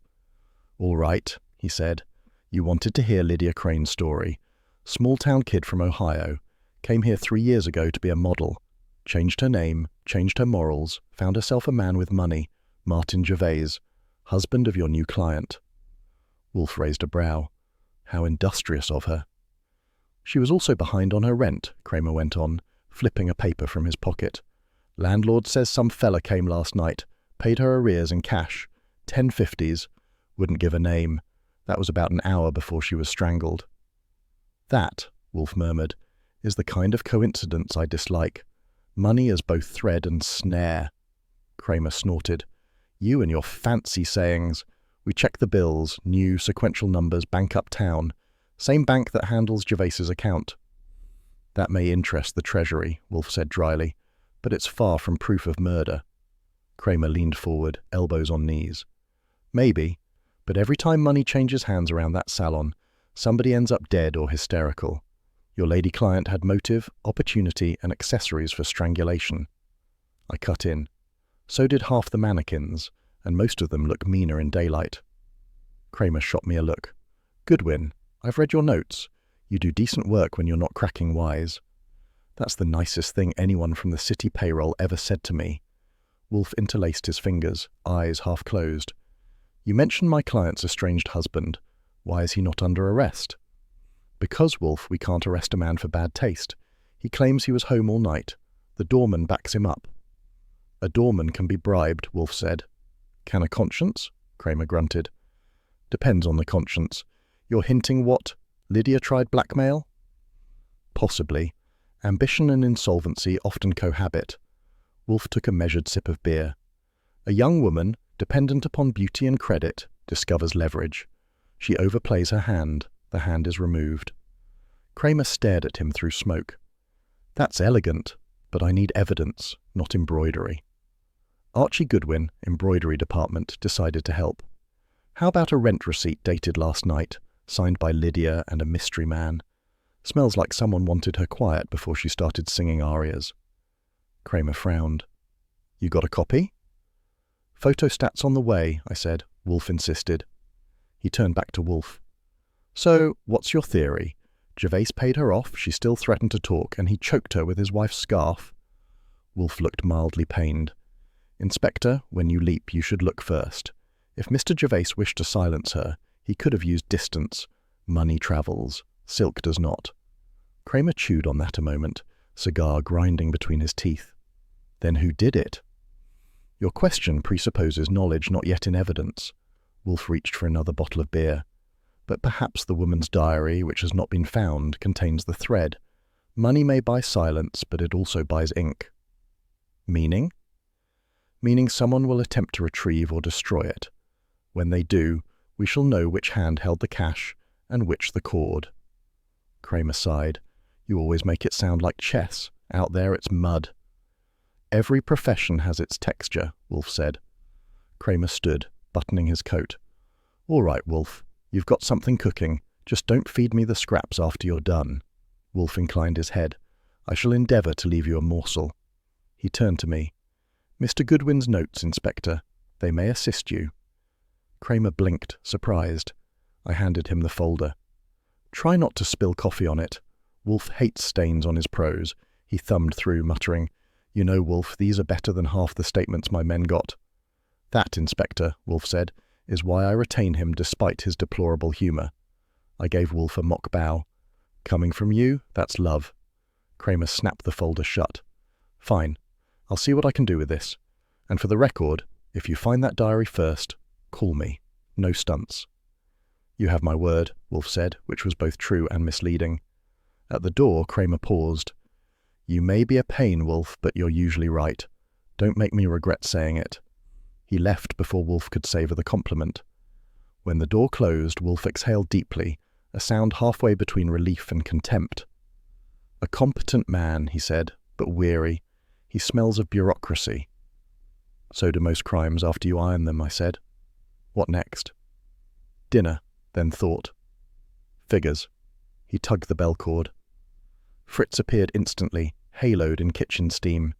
"All right," he said. "You wanted to hear Lydia Crane's story. Small-town kid from Ohio. Came here 3 years ago to be a model. Changed her name, changed her morals, found herself a man with money, Martin Gervais, husband of your new client." Wolfe raised a brow. How industrious of her. "She was also behind on her rent," Kramer went on, flipping a paper from his pocket. "Landlord says some fella came last night, paid her arrears in cash, 10/50s, wouldn't give a name. That was about an hour before she was strangled." "That," Wolfe murmured, "is the kind of coincidence I dislike. Money as both thread and snare." Kramer snorted. "You and your fancy sayings. We check the bills, new sequential numbers, bank uptown. Same bank that handles Gervais's account." "That may interest the Treasury," Wolfe said dryly, "but it's far from proof of murder." Kramer leaned forward, elbows on knees. "Maybe, but every time money changes hands around that salon, somebody ends up dead or hysterical. Your lady client had motive, opportunity, and accessories for strangulation." I cut in. "So did half the mannequins, and most of them look meaner in daylight." Kramer shot me a look. "Goodwin, I've read your notes. You do decent work when you're not cracking wise." That's the nicest thing anyone from the city payroll ever said to me. Wolfe interlaced his fingers, eyes half closed. You mentioned my client's estranged husband. Why is he not under arrest? Because, Wolfe, we can't arrest a man for bad taste. He claims he was home all night. The doorman backs him up. A doorman can be bribed, Wolfe said. Can a conscience? Kramer grunted. Depends on the conscience. You're hinting what? Lydia tried blackmail? Possibly. Ambition and insolvency often cohabit. Wolfe took a measured sip of beer. A young woman, dependent upon beauty and credit, discovers leverage. She overplays her hand. The hand is removed. Kramer stared at him through smoke. That's elegant, but I need evidence, not embroidery. Archie Goodwin, embroidery department, decided to help. How about a rent receipt dated last night, signed by Lydia and a mystery man? Smells like someone wanted her quiet before she started singing arias. Kramer frowned. You got a copy? Photostats on the way, I said. Wolfe insisted. He turned back to Wolfe. So, what's your theory? Gervais paid her off, she still threatened to talk, and he choked her with his wife's scarf. Wolfe looked mildly pained. Inspector, when you leap, you should look first. If Mr. Gervais wished to silence her, he could have used distance. Money travels. Silk does not. Kramer chewed on that a moment, cigar grinding between his teeth. Then who did it? Your question presupposes knowledge not yet in evidence. Wolfe reached for another bottle of beer. But perhaps the woman's diary, which has not been found, contains the thread. Money may buy silence, but it also buys ink. Meaning? Meaning someone will attempt to retrieve or destroy it. When they do, we shall know which hand held the cash and which the cord. Kramer sighed. You always make it sound like chess. Out there it's mud. Every profession has its texture, Wolfe said. Kramer stood, buttoning his coat. All right, Wolfe. You've got something cooking. Just don't feed me the scraps after you're done. Wolfe inclined his head. I shall endeavour to leave you a morsel. He turned to me. Mr. Goodwin's notes, Inspector. They may assist you. Kramer blinked, surprised. I handed him the folder. Try not to spill coffee on it. Wolfe hates stains on his prose. He thumbed through, muttering, You know, Wolfe, these are better than half the statements my men got. That, Inspector, Wolfe said, is why I retain him despite his deplorable humour. I gave Wolfe a mock bow. Coming from you, that's love. Kramer snapped the folder shut. Fine. I'll see what I can do with this. And for the record, if you find that diary first, call me. No stunts. You have my word, Wolfe said, which was both true and misleading. At the door, Kramer paused. You may be a pain, Wolfe, but you're usually right. Don't make me regret saying it. He left before Wolfe could savour the compliment. When the door closed, Wolfe exhaled deeply, a sound halfway between relief and contempt. A competent man, he said, but weary. He smells of bureaucracy. So do most crimes after you iron them, I said. What next? Dinner, then thought. Figures. He tugged the bell cord. Fritz appeared instantly, haloed in kitchen steam.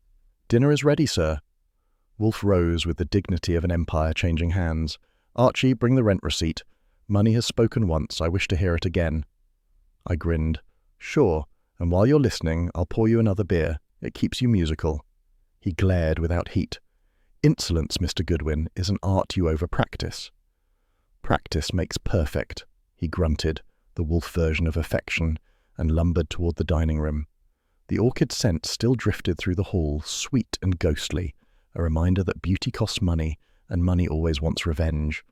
Dinner is ready, sir. Wolfe rose with the dignity of an empire changing hands. Archie, bring the rent receipt. Money has spoken once, I wish to hear it again. I grinned. Sure, and while you're listening, I'll pour you another beer. It keeps you musical. He glared without heat. Insolence, Mr. Goodwin, is an art you over-practice. Practice makes perfect, he grunted, the Wolfe version of affection, and lumbered toward the dining room. The orchid scent still drifted through the hall, sweet and ghostly, a reminder that beauty costs money, and money always wants revenge.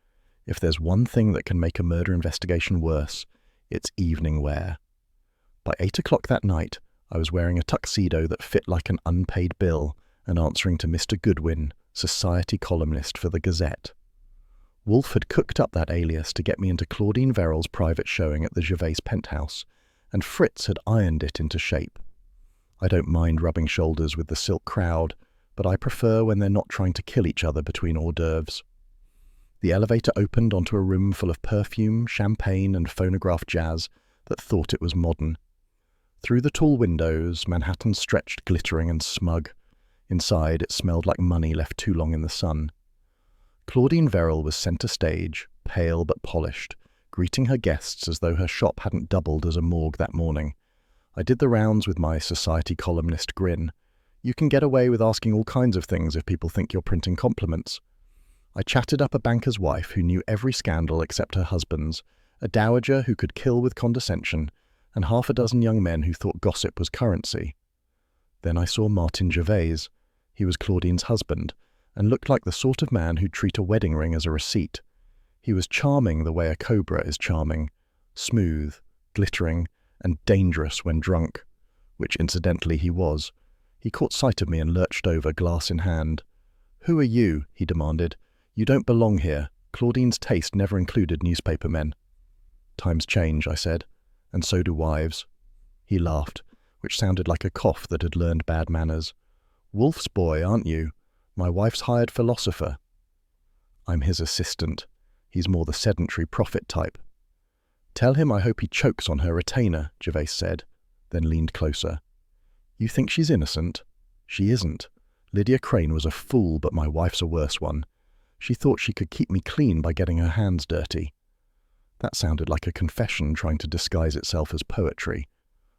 If there's one thing that can make a murder investigation worse, it's evening wear. By 8 o'clock that night, I was wearing a tuxedo that fit like an unpaid bill and answering to Mr. Goodwin, society columnist for the Gazette. Wolfe had cooked up that alias to get me into Claudine Verrill's private showing at the Gervais penthouse, and Fritz had ironed it into shape. I don't mind rubbing shoulders with the silk crowd, but I prefer when they're not trying to kill each other between hors d'oeuvres. The elevator opened onto a room full of perfume, champagne, and phonograph jazz that thought it was modern. Through the tall windows, Manhattan stretched glittering and smug. Inside, it smelled like money left too long in the sun. Claudine Verrill was centre stage, pale but polished, greeting her guests as though her shop hadn't doubled as a morgue that morning. I did the rounds with my society columnist grin. You can get away with asking all kinds of things if people think you're printing compliments. I chatted up a banker's wife who knew every scandal except her husband's, a dowager who could kill with condescension, and half a dozen young men who thought gossip was currency. Then I saw Martin Gervais. He was Claudine's husband, and looked like the sort of man who'd treat a wedding ring as a receipt. He was charming the way a cobra is charming, smooth, glittering, and dangerous when drunk, which incidentally he was. He caught sight of me and lurched over, glass in hand. "Who are you?" he demanded. "You don't belong here. Claudine's taste never included newspaper men." "Times change," I said, "and so do wives." He laughed, which sounded like a cough that had learned bad manners. "Wolfe's boy, aren't you? My wife's hired philosopher." "I'm his assistant. He's more the sedentary prophet type." "Tell him I hope he chokes on her retainer," Gervais said, then leaned closer. "You think she's innocent? She isn't. Lydia Crane was a fool, but my wife's a worse one. She thought she could keep me clean by getting her hands dirty." That sounded like a confession trying to disguise itself as poetry.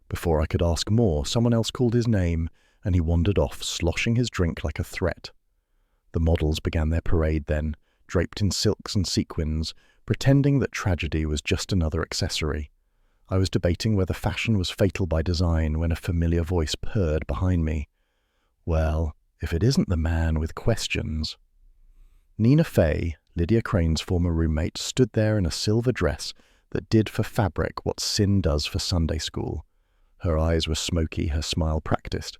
Before I could ask more, someone else called his name, and he wandered off, sloshing his drink like a threat. The models began their parade then, draped in silks and sequins, pretending that tragedy was just another accessory. I was debating whether fashion was fatal by design when a familiar voice purred behind me. Well, if it isn't the man with questions. Nina Fay, Lydia Crane's former roommate, stood there in a silver dress that did for fabric what sin does for Sunday school. Her eyes were smoky, her smile practiced.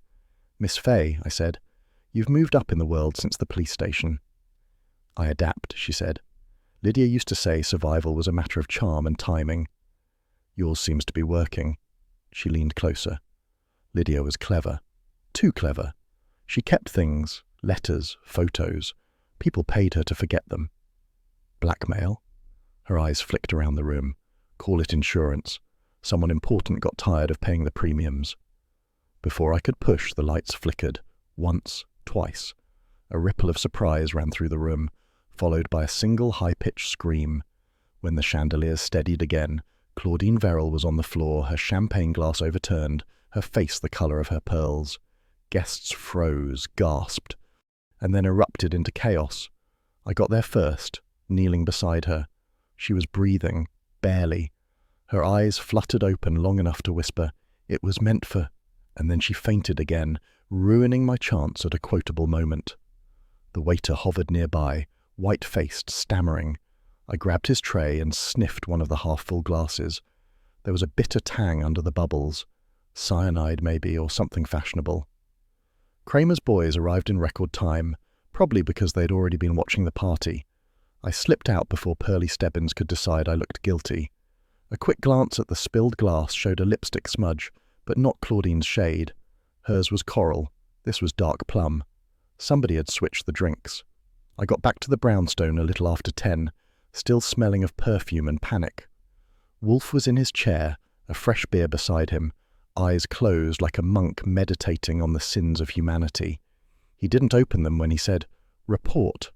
"Miss Fay," I said, "you've moved up in the world since the police station." "I adapt," she said. "Lydia used to say survival was a matter of charm and timing. Yours seems to be working." She leaned closer. Lydia was clever. Too clever. She kept things, letters, photos. People paid her to forget them. Blackmail? Her eyes flicked around the room. Call it insurance. Someone important got tired of paying the premiums. Before I could push, the lights flickered. Once, twice. A ripple of surprise ran through the room, followed by a single high-pitched scream. When the chandeliers steadied again, Claudine Verrill was on the floor, her champagne glass overturned, her face the colour of her pearls. Guests froze, gasped, and then erupted into chaos. I got there first, kneeling beside her. She was breathing, barely. Her eyes fluttered open long enough to whisper, "It was meant for..." And then she fainted again, ruining my chance at a quotable moment. The waiter hovered nearby, white-faced, stammering. I grabbed his tray and sniffed one of the half-full glasses. There was a bitter tang under the bubbles. Cyanide, maybe, or something fashionable. Kramer's boys arrived in record time, probably because they'd already been watching the party. I slipped out before Pearlie Stebbins could decide I looked guilty. A quick glance at the spilled glass showed a lipstick smudge, but not Claudine's shade. Hers was coral. This was dark plum. Somebody had switched the drinks. I got back to the brownstone a little after 10, still smelling of perfume and panic. Wolfe was in his chair, a fresh beer beside him, eyes closed like a monk meditating on the sins of humanity. He didn't open them when he said, "Report."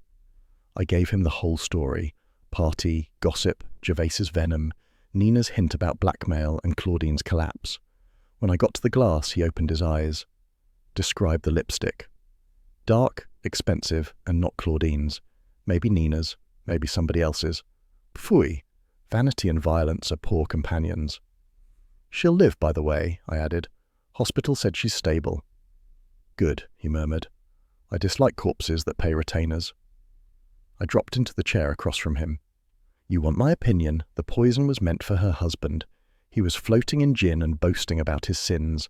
I gave him the whole story. Party, gossip, Gervais's venom, Nina's hint about blackmail, and Claudine's collapse. When I got to the glass, he opened his eyes. "Describe the lipstick." "Dark, expensive, and not Claudine's. Maybe Nina's, maybe somebody else's. Pfui, vanity and violence are poor companions." "She'll live, by the way," I added. "Hospital said she's stable." "Good," he murmured. "I dislike corpses that pay retainers." I dropped into the chair across from him. "You want my opinion? The poison was meant for her husband. He was floating in gin and boasting about his sins.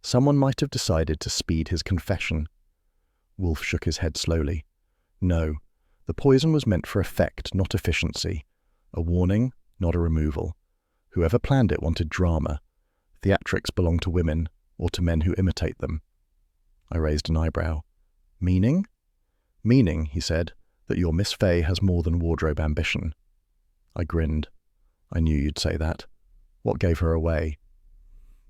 Someone might have decided to speed his confession." Wolfe shook his head slowly. "No, the poison was meant for effect, not efficiency. A warning, not a removal. Whoever planned it wanted drama. Theatrics belong to women, or to men who imitate them." I raised an eyebrow. "Meaning?" "Meaning," he said, "that your Miss Fay has more than wardrobe ambition." I grinned. "I knew you'd say that. What gave her away?"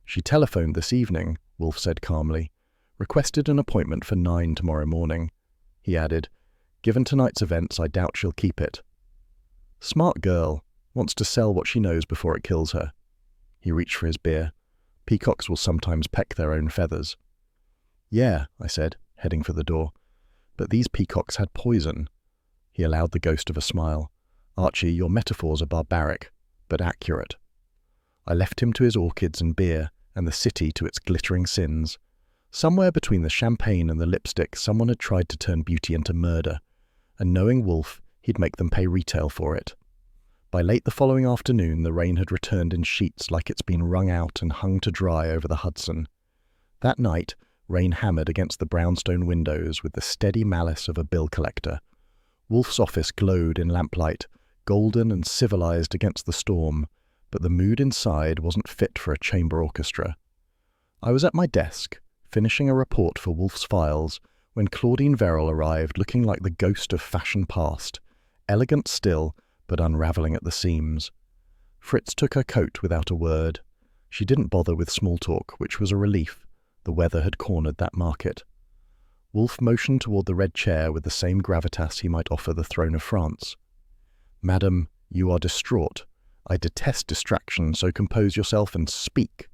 "She telephoned this evening," Wolfe said calmly. "Requested an appointment for 9 tomorrow morning." He added, "Given tonight's events, I doubt she'll keep it." "Smart girl. Wants to sell what she knows before it kills her." He reached for his beer. "Peacocks will sometimes peck their own feathers." Yeah, I said, heading for the door. But these peacocks had poison. He allowed the ghost of a smile. Archie, your metaphors are barbaric, but accurate. I left him to his orchids and beer, and the city to its glittering sins. Somewhere between the champagne and the lipstick, someone had tried to turn beauty into murder, and knowing Wolfe, he'd make them pay retail for it. By late the following afternoon, the rain had returned in sheets like it's been wrung out and hung to dry over the Hudson. That night, rain hammered against the brownstone windows with the steady malice of a bill collector. Wolfe's office glowed in lamplight, golden and civilized against the storm, but the mood inside wasn't fit for a chamber orchestra. I was at my desk, finishing a report for Wolfe's files, when Claudine Verrill arrived looking like the ghost of fashion past, elegant still, but unravelling at the seams. Fritz took her coat without a word. She didn't bother with small talk, which was a relief. The weather had cornered that market. Wolfe motioned toward the red chair with the same gravitas he might offer the throne of France. "Madam, you are distraught. I detest distraction, so compose yourself and speak."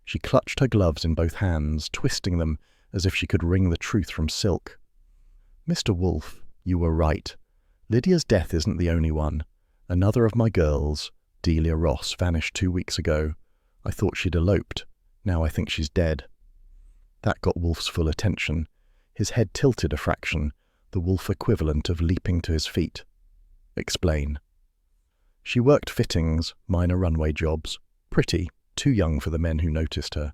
She clutched her gloves in both hands, twisting them as if she could wring the truth from silk. "Mr. Wolfe, you were right. Lydia's death isn't the only one. Another of my girls, Delia Ross, vanished 2 weeks ago. I thought she'd eloped. Now I think she's dead." That got Wolfe's full attention. His head tilted a fraction, the Wolfe equivalent of leaping to his feet. "Explain." She worked fittings, minor runway jobs. Pretty, too young for the men who noticed her.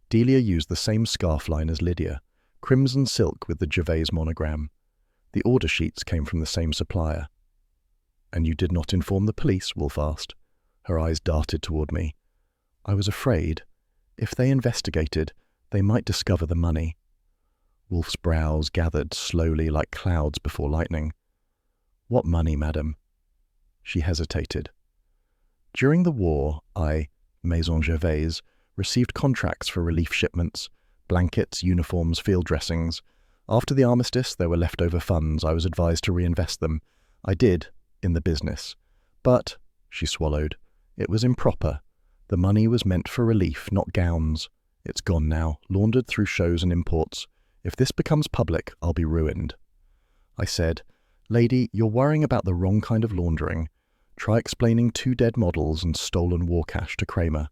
Delia used the same scarf line as Lydia, crimson silk with the Gervais monogram. The order sheets came from the same supplier. "And you did not inform the police?" Wolfe asked. Her eyes darted toward me. "I was afraid. If they investigated, they might discover the money." Wolfe's brows gathered slowly like clouds before lightning. "What money, madam?" She hesitated. "During the war, I, Maison Gervais, received contracts for relief shipments, blankets, uniforms, field dressings. After the armistice, there were leftover funds. I was advised to reinvest them. I did, in the business. But," she swallowed, "it was improper. The money was meant for relief, not gowns. It's gone now, laundered through shows and imports. If this becomes public, I'll be ruined." I said, "Lady, you're worrying about the wrong kind of laundering. Try explaining 2 dead models and stolen war cash to Kramer."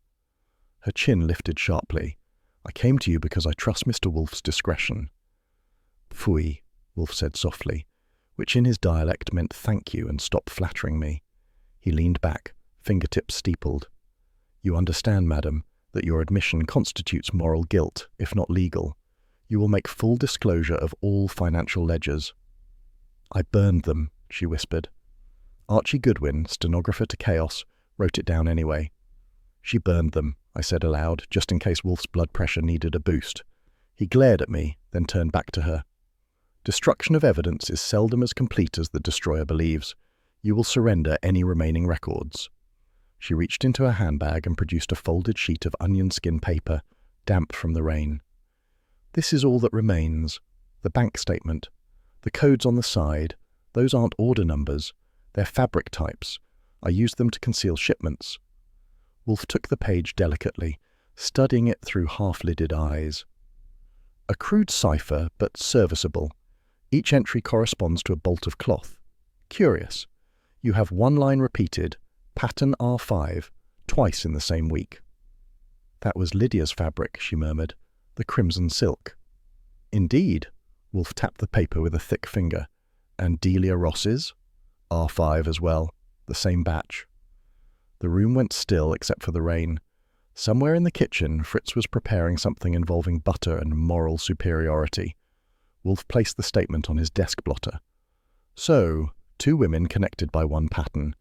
Her chin lifted sharply. "I came to you because I trust Mr. Wolfe's discretion." "Pfui," Wolfe said softly, which in his dialect meant thank you and stop flattering me. He leaned back, fingertips steepled. "You understand, madam, that your admission constitutes moral guilt, if not legal. You will make full disclosure of all financial ledgers." "I burned them," she whispered. Archie Goodwin, stenographer to Chaos, wrote it down anyway. "She burned them," I said aloud, just in case Wolfe's blood pressure needed a boost. He glared at me, then turned back to her. "Destruction of evidence is seldom as complete as the destroyer believes. You will surrender any remaining records." She reached into her handbag and produced a folded sheet of onion skin paper, damp from the rain. "This is all that remains. The bank statement. The codes on the side. Those aren't order numbers. They're fabric types. I used them to conceal shipments." Wolfe took the page delicately, studying it through half-lidded eyes. "A crude cipher, but serviceable. Each entry corresponds to a bolt of cloth. Curious. You have one line repeated, pattern R5, twice in the same week." "That was Lydia's fabric," she murmured. "The crimson silk." "Indeed." Wolfe tapped the paper with a thick finger. "And Delia Ross's?" "R5 as well. The same batch." The room went still except for the rain. Somewhere in the kitchen, Fritz was preparing something involving butter and moral superiority. Wolfe placed the statement on his desk blotter. "So, 2 women connected by one pattern.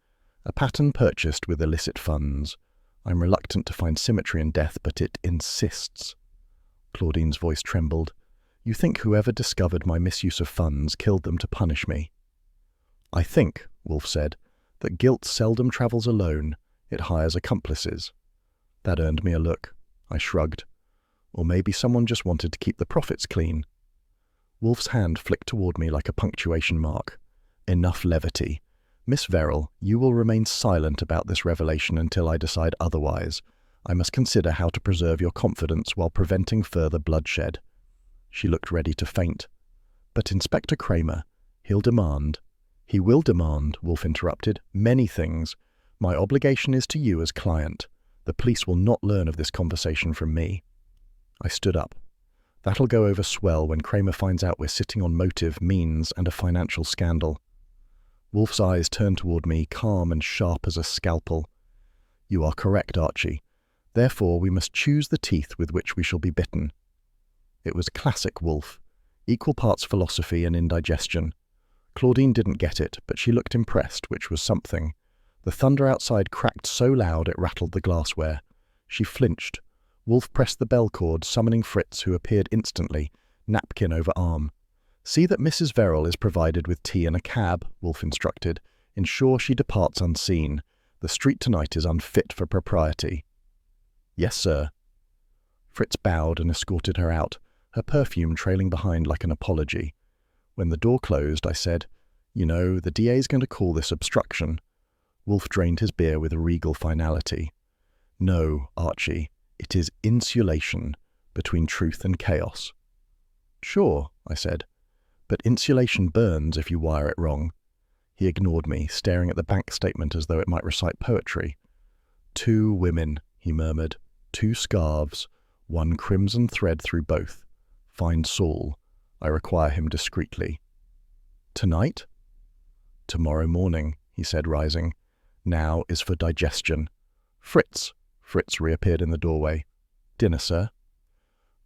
A pattern purchased with illicit funds. I'm reluctant to find symmetry in death, but it insists." Claudine's voice trembled. "You think whoever discovered my misuse of funds killed them to punish me?" "I think," Wolfe said, "that guilt seldom travels alone. It hires accomplices." That earned me a look. I shrugged. Or maybe someone just wanted to keep the profits clean. Wolfe's hand flicked toward me like a punctuation mark. "Enough levity. Miss Verrill, you will remain silent about this revelation until I decide otherwise. I must consider how to preserve your confidence while preventing further bloodshed." She looked ready to faint. "But Inspector Kramer, he will demand, Wolfe interrupted, "many things. My obligation is to you as client. The police will not learn of this conversation from me." I stood up. "That'll go over swell when Kramer finds out we're sitting on motive, means, and a financial scandal." Wolfe's eyes turned toward me, calm and sharp as a scalpel. "You are correct, Archie. Therefore we must choose the teeth with which we shall be bitten." It was classic Wolfe, equal parts philosophy and indigestion. Claudine didn't get it, but she looked impressed, which was something. The thunder outside cracked so loud it rattled the glassware. She flinched. Wolfe pressed the bell cord, summoning Fritz, who appeared instantly, napkin over arm. "See that Mrs. Verrill is provided with tea and a cab," Wolfe instructed. "Ensure she departs unseen. The street tonight is unfit for propriety." "Yes, sir." Fritz bowed and escorted her out, her perfume trailing behind like an apology. When the door closed, I said, "You know, the DA's going to call this obstruction." Wolfe drained his beer with a regal finality. "No, Archie, it is insulation between truth and chaos." "Sure," I said, "but insulation burns if you wire it wrong." He ignored me, staring at the bank statement as though it might recite poetry. "2 women," he murmured, "2 scarves, 1 crimson thread through both. Find Saul. I require him discreetly." "Tonight?" "Tomorrow morning," he said, rising. "Now is for digestion." "Fritz!" Fritz reappeared in the doorway. "Dinner, sir?"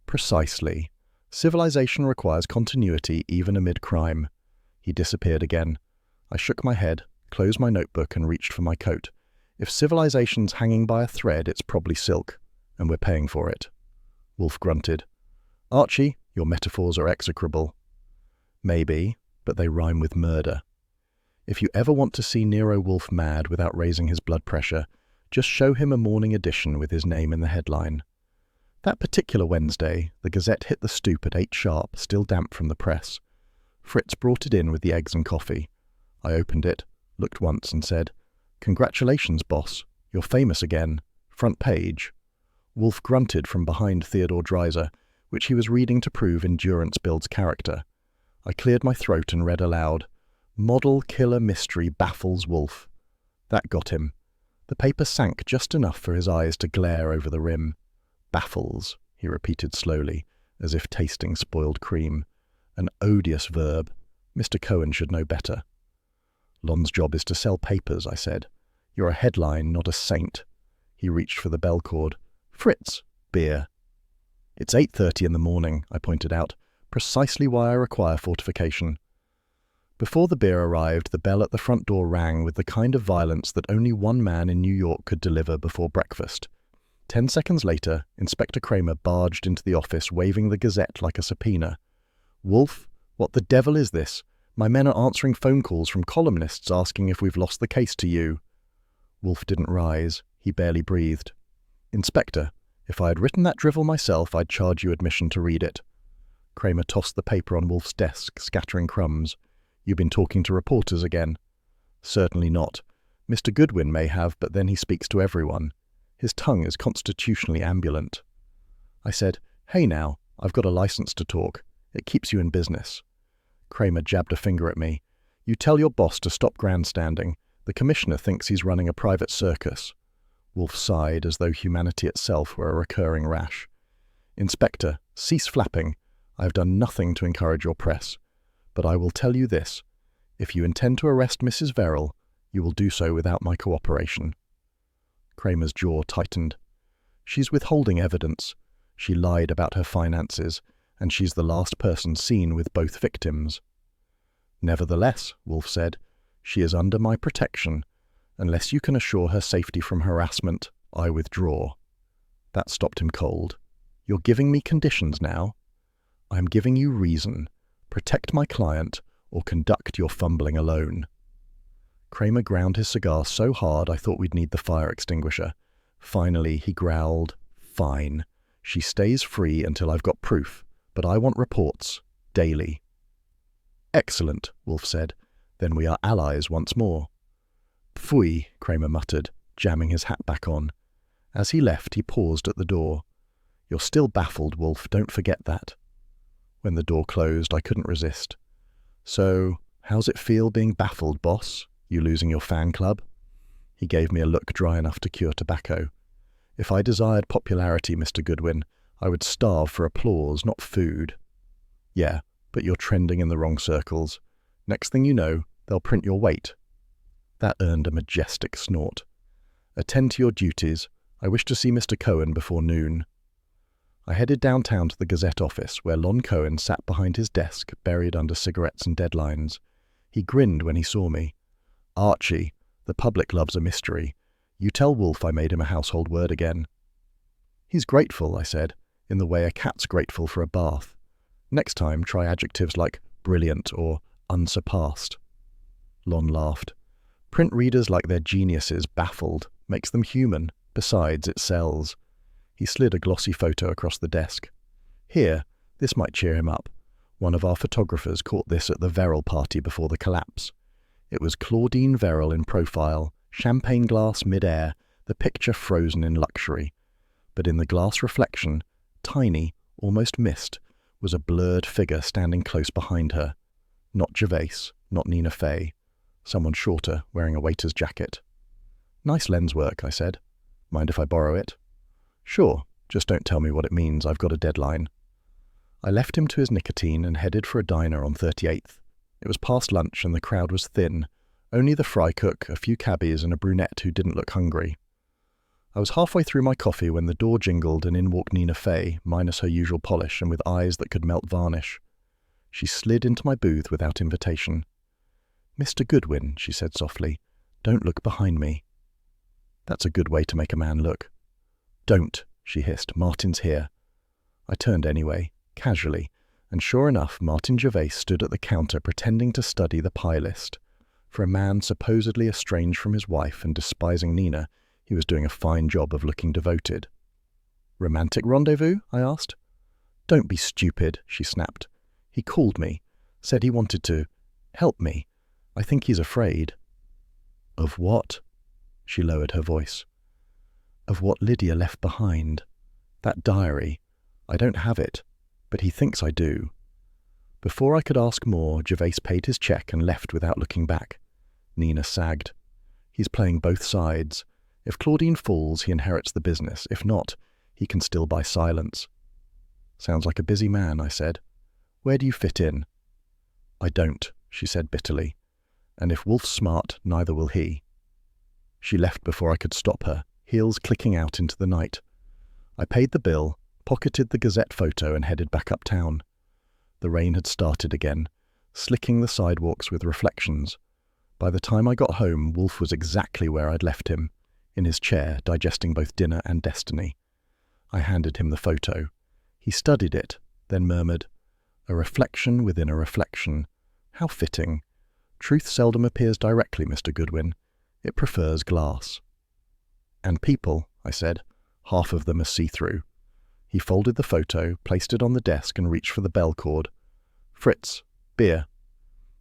"Precisely. Civilization requires continuity even amid crime." He disappeared again. I shook my head, closed my notebook and reached for my coat. If civilization's hanging by a thread, it's probably silk, and we're paying for it. Wolfe grunted. "Archie, your metaphors are execrable." "Maybe, but they rhyme with murder. If you ever want to see Nero Wolfe mad without raising his blood pressure, just show him a morning edition with his name in the headline." That particular Wednesday, the Gazette hit the stoop at 8 sharp, still damp from the press. Fritz brought it in with the eggs and coffee. I opened it, looked once and said, "Congratulations, boss. You're famous again. Front page." Wolfe grunted from behind Theodore Dreiser, which he was reading to prove endurance builds character. I cleared my throat and read aloud, "Model killer mystery baffles Wolfe." That got him. The paper sank just enough for his eyes to glare over the rim. "Baffles," he repeated slowly, as if tasting spoiled cream. "An odious verb. Mr. Cohen should know better." "Lon's job is to sell papers," I said. "You're a headline, not a saint." He reached for the bell cord. "Fritz, beer." "It's 8:30 in the morning," I pointed out, "precisely why I require fortification." Before the beer arrived, the bell at the front door rang with the kind of violence that only one man in New York could deliver before breakfast. 10 seconds later, Inspector Kramer barged into the office, waving the Gazette like a subpoena. "Wolfe, what the devil is this? My men are answering phone calls from columnists asking if we've lost the case to you." Wolfe didn't rise. He barely breathed. "Inspector, if I had written that drivel myself, I'd charge you admission to read it." Kramer tossed the paper on Wolfe's desk, scattering crumbs. "You've been talking to reporters again." "Certainly not. Mr. Goodwin may have, but then he speaks to everyone. His tongue is constitutionally ambulant." I said, "Hey now, I've got a license to talk. It keeps you in business." Kramer jabbed a finger at me. "You tell your boss to stop grandstanding. The commissioner thinks he's running a private circus." Wolfe sighed as though humanity itself were a recurring rash. "Inspector, cease flapping. I have done nothing to encourage your press. But I will tell you this. If you intend to arrest Mrs. Verrill, you will do so without my cooperation." Kramer's jaw tightened. "She's withholding evidence. She lied about her finances, and she's the last person seen with both victims." "Nevertheless," Wolfe said, "she is under my protection. Unless you can assure her safety from harassment, I withdraw." That stopped him cold. "You're giving me conditions now?" "I'm giving you reason. Protect my client, or conduct your fumbling alone." Kramer ground his cigar so hard I thought we'd need the fire extinguisher. Finally, he growled, "Fine. She stays free until I've got proof, but I want reports, daily." "Excellent," Wolfe said. "Then we are allies once more." "Pfui," Kramer muttered, jamming his hat back on. As he left, he paused at the door. "You're still baffled, Wolfe, don't forget that." When the door closed, I couldn't resist. "So, how's it feel being baffled, boss? You losing your fan club?" He gave me a look dry enough to cure tobacco. "If I desired popularity, Mr. Goodwin, I would starve for applause, not food." "Yeah, but you're trending in the wrong circles. Next thing you know, they'll print your weight." That earned a majestic snort. "Attend to your duties. I wish to see Mr. Cohen before noon." I headed downtown to the Gazette office, where Lon Cohen sat behind his desk, buried under cigarettes and deadlines. He grinned when he saw me. "Archie, the public loves a mystery. You tell Wolfe I made him a household word again." "He's grateful," I said, in the way a cat's grateful for a bath. "Next time, try adjectives like brilliant or unsurpassed." Lon laughed. "Print readers like they're geniuses, baffled. Makes them human. Besides, it sells." He slid a glossy photo across the desk. "Here, this might cheer him up. One of our photographers caught this at the Verrill party before the collapse." It was Claudine Verrill in profile, champagne glass mid-air, the picture frozen in luxury. But in the glass reflection, tiny, almost missed, was a blurred figure standing close behind her. Not Gervais, not Nina Fey. Someone shorter, wearing a waiter's jacket. "Nice lens work," I said. "Mind if I borrow it?" "Sure, just don't tell me what it means. I've got a deadline." I left him to his nicotine and headed for a diner on 38th. It was past lunch and the crowd was thin. Only the fry cook, a few cabbies, and a brunette who didn't look hungry. I was halfway through my coffee when the door jingled and in walked Nina Fey, minus her usual polish and with eyes that could melt varnish. She slid into my booth without invitation. "Mr. Goodwin," she said softly, "don't look behind me." That's a good way to make a man look. "Don't," she hissed. "Martin's here." I turned anyway, casually, and sure enough, Martin Gervais stood at the counter pretending to study the pie list. For a man supposedly estranged from his wife and despising Nina, he was doing a fine job of looking devoted. "Romantic rendezvous?" I asked. "Don't be stupid," she snapped. "He called me, said he wanted to help me. I think he's afraid." "Of what?" She lowered her voice. "Of what Lydia left behind. That diary. I don't have it, but he thinks I do." Before I could ask more, Gervais paid his check and left without looking back. Nina sagged. "He's playing both sides. If Claudine falls, he inherits the business. If not, he can still buy silence." "Sounds like a busy man," I said. "Where do you fit in?" "I don't," she said bitterly. "And if Wolfe's smart, neither will he." She left before I could stop her, heels clicking out into the night. I paid the bill, pocketed the Gazette photo and headed back uptown. The rain had started again, slicking the sidewalks with reflections. By the time I got home, Wolfe was exactly where I'd left him, in his chair, digesting both dinner and destiny. I handed him the photo. He studied it, then murmured, "A reflection within a reflection. How fitting. Truth seldom appears directly, Mr. Goodwin. It prefers glass." "And people," I said. "Half of them are see-through." He folded the photo, placed it on the desk and reached for the bell cord. "Fritz, beer."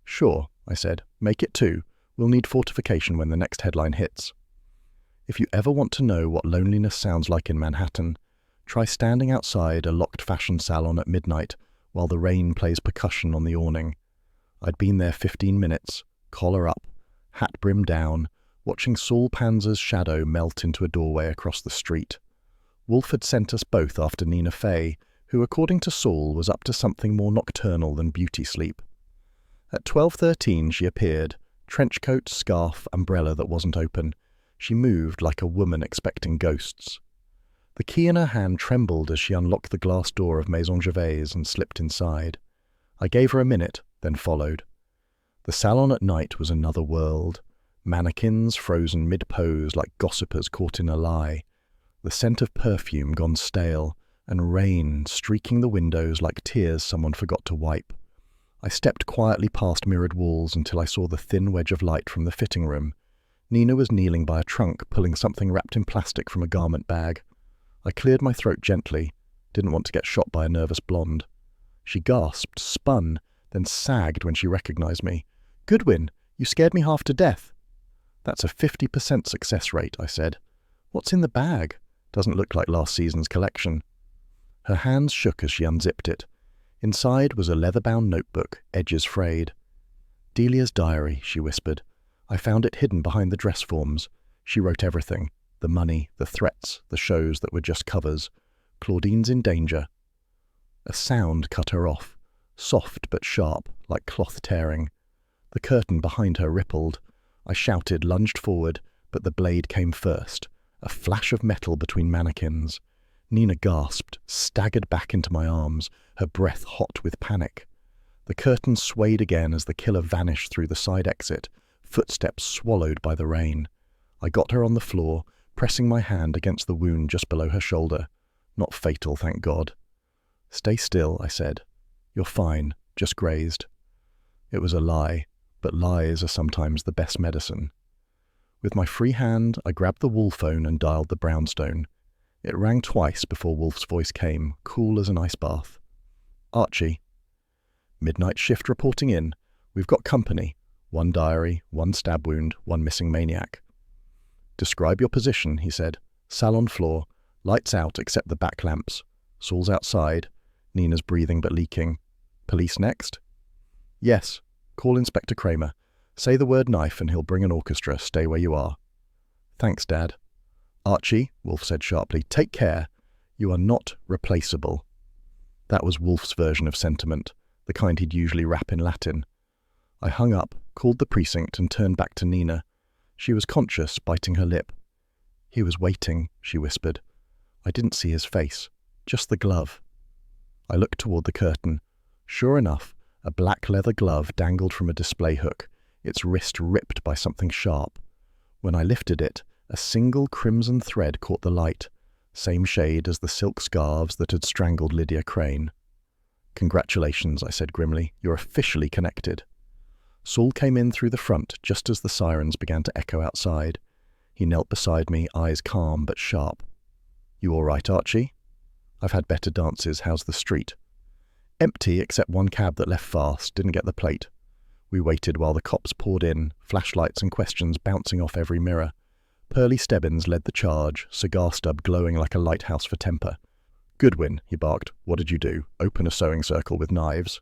"Sure," I said. "Make it 2. We'll need fortification when the next headline hits." If you ever want to know what loneliness sounds like in Manhattan, try standing outside a locked fashion salon at midnight while the rain plays percussion on the awning. I'd been there 15 minutes, collar up, hat brim down, watching Saul Panzer's shadow melt into a doorway across the street. Wolfe had sent us both after Nina Fey, who, according to Saul, was up to something more nocturnal than beauty sleep. At 12:13 she appeared, trenchcoat, scarf, umbrella that wasn't open. She moved like a woman expecting ghosts. The key in her hand trembled as she unlocked the glass door of Maison Gervais and slipped inside. I gave her a minute, then followed. The salon at night was another world. Mannequins frozen mid-pose like gossipers caught in a lie. The scent of perfume gone stale, and rain streaking the windows like tears someone forgot to wipe. I stepped quietly past mirrored walls until I saw the thin wedge of light from the fitting room. Nina was kneeling by a trunk, pulling something wrapped in plastic from a garment bag. I cleared my throat gently, didn't want to get shot by a nervous blonde. She gasped, spun, then sagged when she recognized me. "Goodwin, you scared me half to death." "That's a 50% success rate," I said. "What's in the bag? Doesn't look like last season's collection." Her hands shook as she unzipped it. Inside was a leather-bound notebook, edges frayed. "Delia's diary," she whispered. "I found it hidden behind the dress forms. She wrote everything. The money, the threats, the shows that were just covers. Claudine's in danger." A sound cut her off, soft but sharp, like cloth tearing. The curtain behind her rippled. I shouted, lunged forward, but the blade came first, a flash of metal between mannequins. Nina gasped, staggered back into my arms, her breath hot with panic. The curtain swayed again as the killer vanished through the side exit, footsteps swallowed by the rain. I got her on the floor, pressing my hand against the wound just below her shoulder. Not fatal, thank God. "Stay still," I said. "You're fine, just grazed." It was a lie, but lies are sometimes the best medicine. With my free hand, I grabbed the wall phone and dialed the brownstone. It rang twice before Wolfe's voice came, cool as an ice bath. "Archie." "Midnight shift reporting in. We've got company. 1 diary, 1 stab wound, 1 missing maniac." "Describe your position," he said. "Salon floor. Lights out except the back lamps. Saul's outside. Nina's breathing but leaking. Police next?" "Yes. Call Inspector Kramer. Say the word knife and he'll bring an orchestra. Stay where you are." "Thanks, Dad." "Archie," Wolfe said sharply, "take care. You are not replaceable." That was Wolfe's version of sentiment, the kind he'd usually rap in Latin. I hung up, called the precinct, and turned back to Nina. She was conscious, biting her lip. "He was waiting," she whispered. I didn't see his face, just the glove. I looked toward the curtain. Sure enough, a black leather glove dangled from a display hook, its wrist ripped by something sharp. When I lifted it, a single crimson thread caught the light, same shade as the silk scarves that had strangled Lydia Crane. "Congratulations," I said grimly. "You're officially connected." Saul came in through the front just as the sirens began to echo outside. He knelt beside me, eyes calm but sharp. "You all right, Archie?" "I've had better dances. How's the street?" "Empty except one cab that left fast, didn't get the plate." We waited while the cops poured in, flashlights and questions bouncing off every mirror. Pearlie Stebbins led the charge, cigar stub glowing like a lighthouse for temper. "Goodwin," he barked. "What did you do? Open a sewing circle with knives?"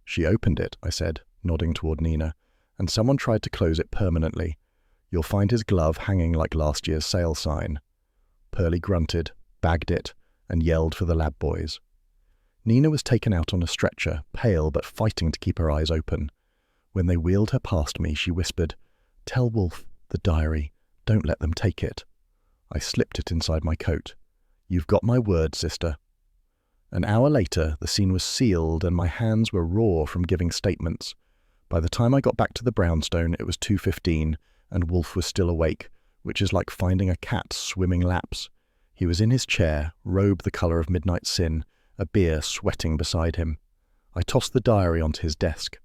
"She opened it," I said, nodding toward Nina, "and someone tried to close it permanently. You'll find his glove hanging like last year's sale sign." Pearlie grunted, bagged it, and yelled for the lab boys. Nina was taken out on a stretcher, pale but fighting to keep her eyes open. When they wheeled her past me, she whispered, "Tell Wolfe, the diary. Don't let them take it." I slipped it inside my coat. "You've got my word, sister." An hour later, the scene was sealed and my hands were raw from giving statements. By the time I got back to the brownstone, it was 2:15, and Wolfe was still awake, which is like finding a cat swimming laps. He was in his chair, robe the colour of midnight sin, a beer sweating beside him. I tossed the diary onto his desk.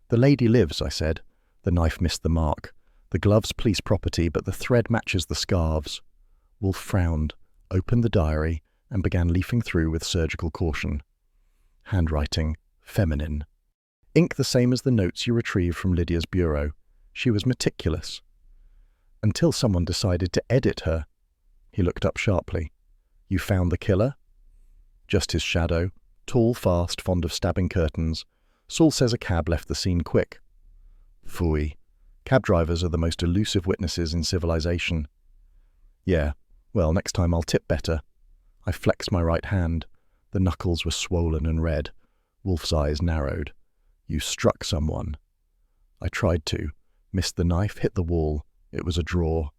"The lady lives," I said. The knife missed the mark. "The glove's police property, but the thread matches the scarves." Wolfe frowned, opened the diary, and began leafing through with surgical caution. Handwriting, feminine. Ink the same as the notes you retrieved from Lydia's bureau. She was meticulous. Until someone decided to edit her. He looked up sharply. "You found the killer?" "Just his shadow. Tall, fast, fond of stabbing curtains. Saul says a cab left the scene quick." "Phooey. Cab drivers are the most elusive witnesses in civilization." "Yeah, well, next time I'll tip better." I flexed my right hand. The knuckles were swollen and red. Wolfe's eyes narrowed. "You struck someone." I tried to. Missed the knife, hit the wall. It was a draw.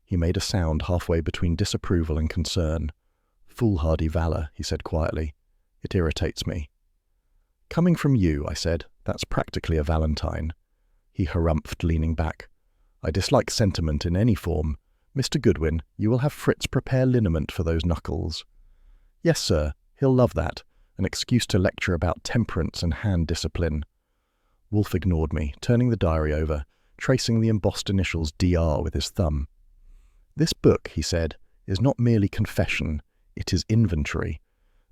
He made a sound halfway between disapproval and concern. "Foolhardy valor," he said quietly. "It irritates me." "Coming from you," I said, "that's practically a valentine." He harumphed, leaning back. "I dislike sentiment in any form. Mr. Goodwin, you will have Fritz prepare liniment for those knuckles." "Yes, sir. He'll love that. An excuse to lecture about temperance and hand discipline." Wolfe ignored me, turning the diary over, tracing the embossed initials DR with his thumb. "This book," he said, "is not merely confession. It is inventory.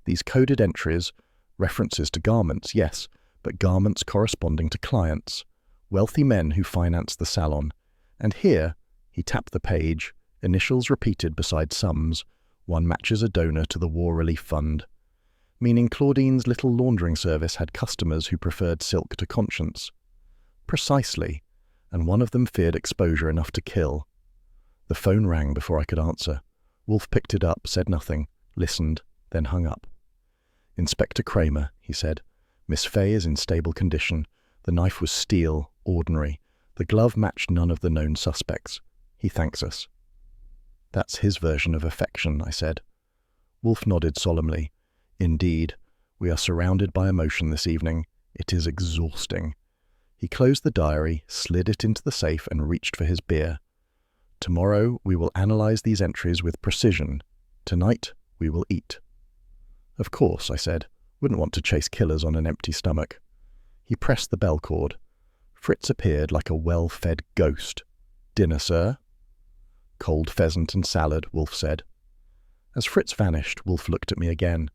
These coded entries, references to garments, yes, but garments corresponding to clients, wealthy men who finance the salon. And here," he tapped the page, initials repeated beside sums. One matches a donor to the War Relief Fund. meaning Claudine's little laundering service had customers who preferred silk to conscience. Precisely, and one of them feared exposure enough to kill. The phone rang before I could answer. Wolfe picked it up, said nothing, listened, then hung up. "Inspector Kramer," he said. "Miss Fay is in stable condition. The knife was steel, ordinary. The glove matched none of the known suspects. He thanks us." "That's his version of affection," I said. Wolfe nodded solemnly. "Indeed, we are surrounded by emotion this evening. It is exhausting." He closed the diary, slid it into the safe, and reached for his beer. "Tomorrow we will analyze these entries with precision. Tonight we will eat." "Of course," I said. "Wouldn't want to chase killers on an empty stomach." He pressed the bell cord. Fritz appeared like a well-fed ghost. "Dinner, sir?" "Cold pheasant and salad," Wolfe said. As Fritz vanished, Wolfe looked at me again.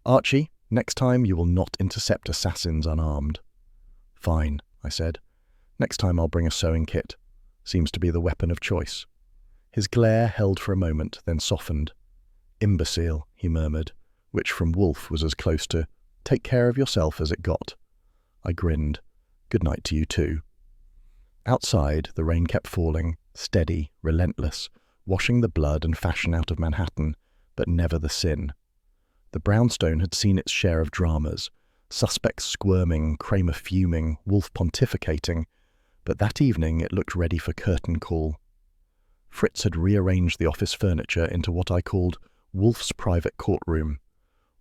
"Archie, next time you will not intercept assassins unarmed." "Fine," I said. "Next time I'll bring a sewing kit. Seems to be the weapon of choice." His glare held for a moment, then softened. "Imbecile," he murmured, which from Wolfe was as close to "take care of yourself" as it got. I grinned. "Good night to you too." Outside, the rain kept falling, steady, relentless, washing the blood and fashion out of Manhattan, but never the sin. The brownstone had seen its share of dramas, suspects squirming, Kramer fuming, Wolfe pontificating, but that evening it looked ready for curtain call. Fritz had rearranged the office furniture into what I called Wolfe's private courtroom.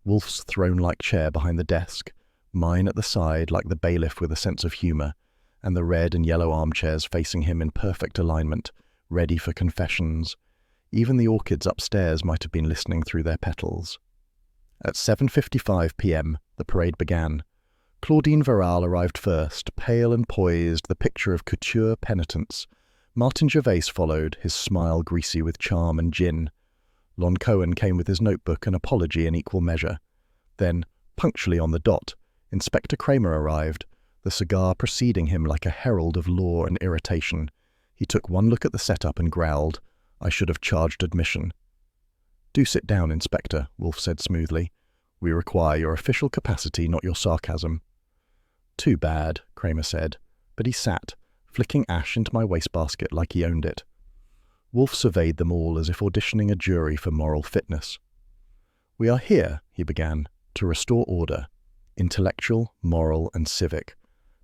Wolfe's throne-like chair behind the desk, mine at the side like the bailiff with a sense of humour, and the red and yellow armchairs facing him in perfect alignment, ready for confessions. Even the orchids upstairs might have been listening through their petals. At 7:55 p.m, the parade began. Claudine Verral arrived first, pale and poised, the picture of couture penitence. Martin Gervais followed, his smile greasy with charm and gin. Lon Cohen came with his notebook and apology in equal measure. Then, punctually on the dot, Inspector Kramer arrived, the cigar preceding him like a herald of law and irritation. He took one look at the setup and growled, "I should have charged admission." "Do sit down, Inspector," Wolfe said smoothly. "We require your official capacity, not your sarcasm." "Too bad," Kramer said, but he sat, flicking ash into my wastebasket like he owned it. Wolfe surveyed them all as if auditioning a jury for moral fitness. "We are here," he began, "to restore order. Intellectual, moral, and civic.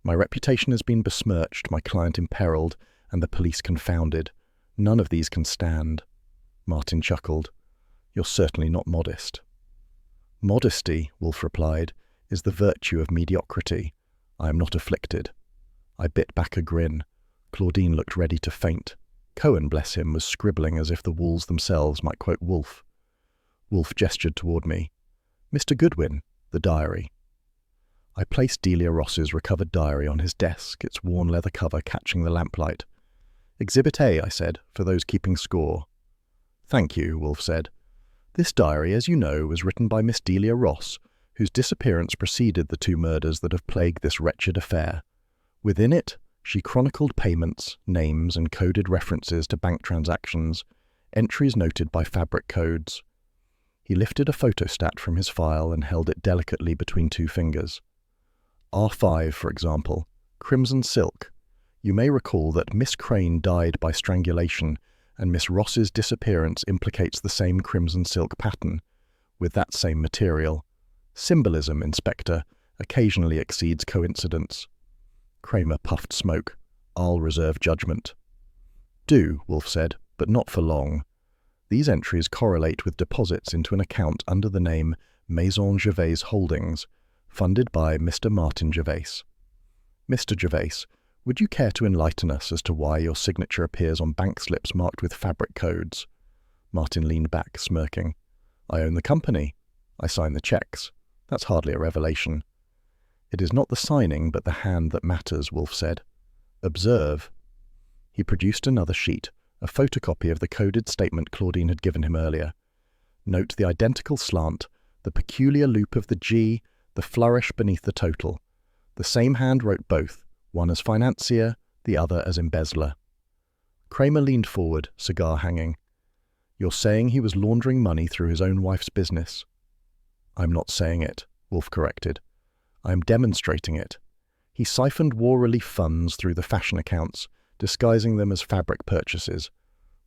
My reputation has been besmirched, my client imperiled, and the police confounded. None of these can stand." Martin chuckled. "You're certainly not modest." "Modesty," Wolfe replied, "is the virtue of mediocrity. I am not afflicted." I bit back a grin. Claudine looked ready to faint. Cohen, bless him, was scribbling as if the walls themselves might quote Wolfe. Wolfe gestured toward me. "Mr. Goodwin, the diary." I placed Delia Ross's recovered diary on his desk, its worn leather cover catching the lamplight. "Exhibit A," I said, "for those keeping score." "Thank you," Wolfe said. "This diary, as you know, was written by Miss Delia Ross, whose disappearance preceded the two murders that have plagued this wretched affair. Within it, she chronicled payments, names, and coded references to bank transactions, entries noted by fabric codes." He lifted a photostat from his file and held it delicately between two fingers. "R5, for example, crimson silk. You may recall that Miss Crane died by strangulation, and Miss Ross's disappearance implicates the same crimson silk pattern, with that same material. Symbolism, Inspector, occasionally exceeds coincidence." Kramer puffed smoke. "I'll reserve judgment." "Do," Wolfe said, "but not for long. These entries correlate with deposits into an account under the name Maison Gervais Holdings, funded by Mr. Martin Gervais. Mr. Gervais, would you care to enlighten us as to why your signature appears on bank slips marked with fabric codes?" Martin leaned back, smirking. "I own the company. I sign the checks. That's hardly a revelation." "It is not the signing, but the hand that matters," Wolfe said. "Observe." He produced another sheet, a photocopy of the coded statement Claudine had given him earlier. "Note the identical slant, the peculiar loop of the G, the flourish beneath the total. The same hand wrote both, one as financier, the other as embezzler." Kramer leaned forward, cigar hanging. "You're saying he was laundering money through his own wife's business?" "I'm not saying it. Wolfe corrected. I am demonstrating it. He siphoned war relief funds through the fashion accounts, disguising them as fabric purchases.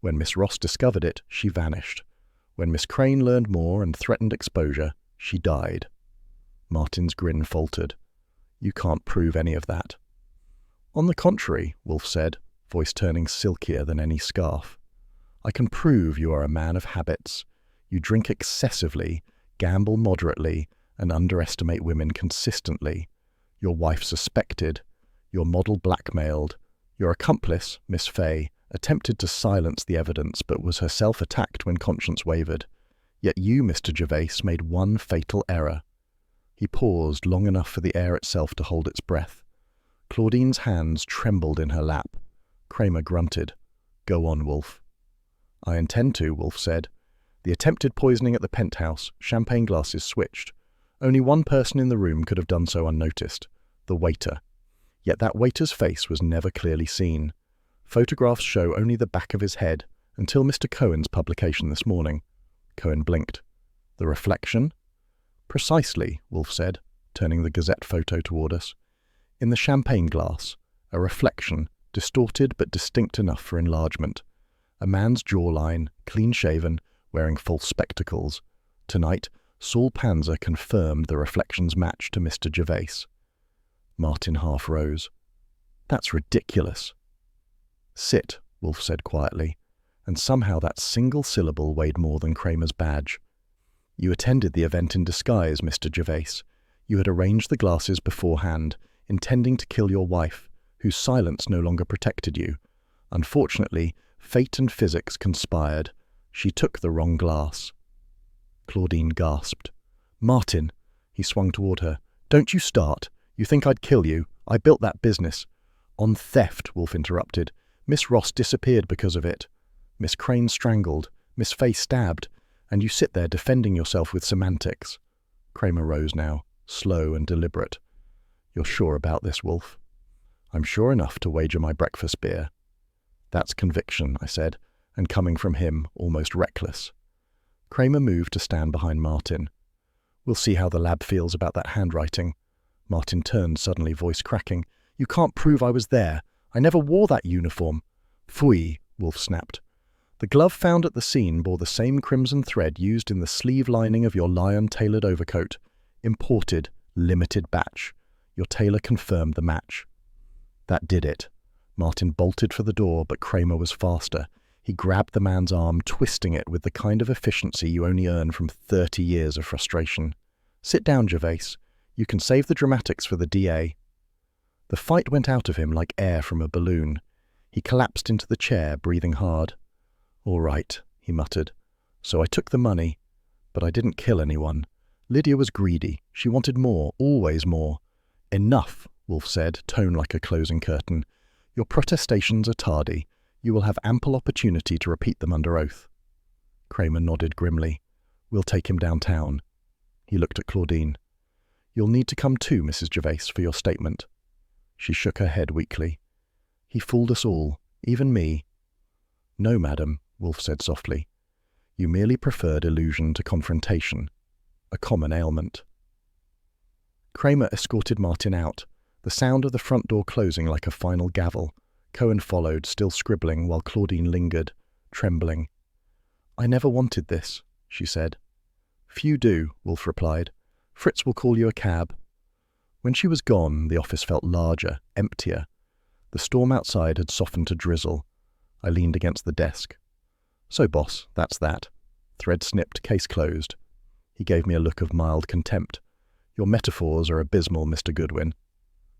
When Miss Ross discovered it, she vanished. When Miss Crane learned more and threatened exposure, she died. Martin's grin faltered. You can't prove any of that. On the contrary, Wolfe said, voice turning silkier than any scarf. I can prove you are a man of habits. You drink excessively, gamble moderately, and underestimate women consistently. Your wife suspected. Your model blackmailed. Your accomplice, Miss Fay, attempted to silence the evidence but was herself attacked when conscience wavered. Yet you, Mr. Gervais, made one fatal error. He paused long enough for the air itself to hold its breath. Claudine's hands trembled in her lap. Kramer grunted. Go on, Wolfe. I intend to, Wolfe said. The attempted poisoning at the penthouse, champagne glasses switched. Only one person in the room could have done so unnoticed, the waiter. Yet that waiter's face was never clearly seen. Photographs show only the back of his head, until Mr. Cohen's publication this morning. Cohen blinked. The reflection? Precisely, Wolfe said, turning the Gazette photo toward us. In the champagne glass, a reflection, distorted but distinct enough for enlargement. A man's jawline, clean-shaven, wearing false spectacles. Tonight, Saul Panzer confirmed the reflection's match to Mr. Gervais. Martin half rose. That's ridiculous. Sit, Wolfe said quietly, and somehow that single syllable weighed more than Kramer's badge. You attended the event in disguise, Mr. Gervais. You had arranged the glasses beforehand, intending to kill your wife, whose silence no longer protected you. Unfortunately, fate and physics conspired. She took the wrong glass. Claudine gasped. Martin, he swung toward her. Don't you start. You think I'd kill you? I built that business. On theft, Wolfe interrupted. Miss Ross disappeared because of it. Miss Crane strangled. Miss Fay stabbed. And you sit there defending yourself with semantics. Kramer rose now, slow and deliberate. You're sure about this, Wolfe? I'm sure enough to wager my breakfast beer. That's conviction, I said, and coming from him, almost reckless. Kramer moved to stand behind Martin. We'll see how the lab feels about that handwriting. Martin turned suddenly, voice cracking. You can't prove I was there. I never wore that uniform. Phooey, Wolfe snapped. The glove found at the scene bore the same crimson thread used in the sleeve lining of your lion-tailored overcoat. Imported, limited batch. Your tailor confirmed the match. That did it. Martin bolted for the door, but Kramer was faster. He grabbed the man's arm, twisting it with the kind of efficiency you only earn from 30 years of frustration. Sit down, Gervais. You can save the dramatics for the DA. The fight went out of him like air from a balloon. He collapsed into the chair, breathing hard. All right, he muttered. So I took the money, but I didn't kill anyone. Lydia was greedy. She wanted more, always more. Enough, Wolfe said, tone like a closing curtain. Your protestations are tardy. You will have ample opportunity to repeat them under oath. Kramer nodded grimly. We'll take him downtown. He looked at Claudine. You'll need to come too, Mrs. Gervais, for your statement. She shook her head weakly. He fooled us all, even me. No, madam, Wolfe said softly. You merely preferred illusion to confrontation, a common ailment. Kramer escorted Martin out, the sound of the front door closing like a final gavel. Cohen followed, still scribbling, while Claudine lingered, trembling. I never wanted this, she said. Few do, Wolfe replied. Fritz will call you a cab. When she was gone, the office felt larger, emptier. The storm outside had softened to drizzle. I leaned against the desk. So, boss, that's that. Thread snipped, case closed. He gave me a look of mild contempt. Your metaphors are abysmal, Mr. Goodwin.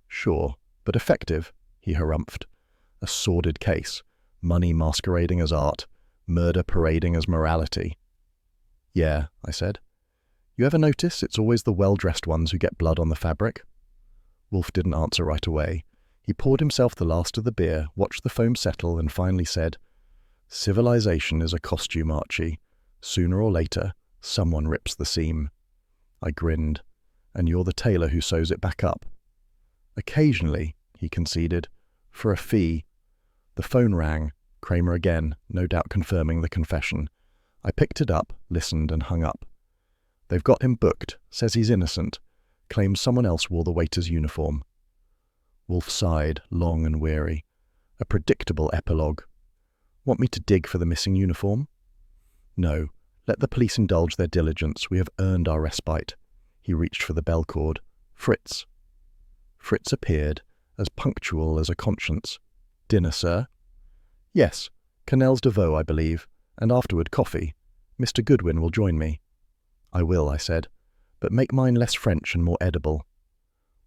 Sure, but effective, he harumphed. A sordid case, money masquerading as art, murder parading as morality. Yeah, I said. You ever notice it's always the well-dressed ones who get blood on the fabric? Wolfe didn't answer right away. He poured himself the last of the beer, watched the foam settle, and finally said, Civilization is a costume, Archie. Sooner or later, someone rips the seam. I grinned. And you're the tailor who sews it back up. Occasionally, he conceded, for a fee. The phone rang. Kramer again, no doubt confirming the confession. I picked it up, listened, and hung up. They've got him booked, says he's innocent. claims someone else wore the waiter's uniform. Wolfe sighed, long and weary. A predictable epilogue. Want me to dig for the missing uniform? No. Let the police indulge their diligence. We have earned our respite. He reached for the bell cord. Fritz. Fritz appeared, as punctual as a conscience. Dinner, sir? Yes. Quenelles de Veau, I believe, and afterward coffee. Mr. Goodwin will join me. I will, I said, but make mine less French and more edible.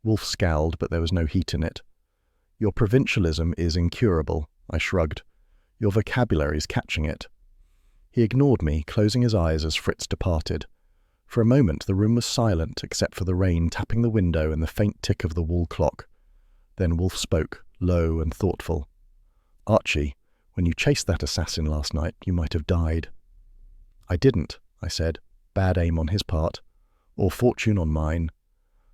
Wolfe scowled, but there was no heat in it. Your provincialism is incurable, I shrugged. Your vocabulary's catching it. He ignored me, closing his eyes as Fritz departed. For a moment the room was silent except for the rain tapping the window and the faint tick of the wall clock. Then Wolfe spoke, low and thoughtful. Archie, when you chased that assassin last night, you might have died. I didn't, I said. Bad aim on his part. Or fortune on mine.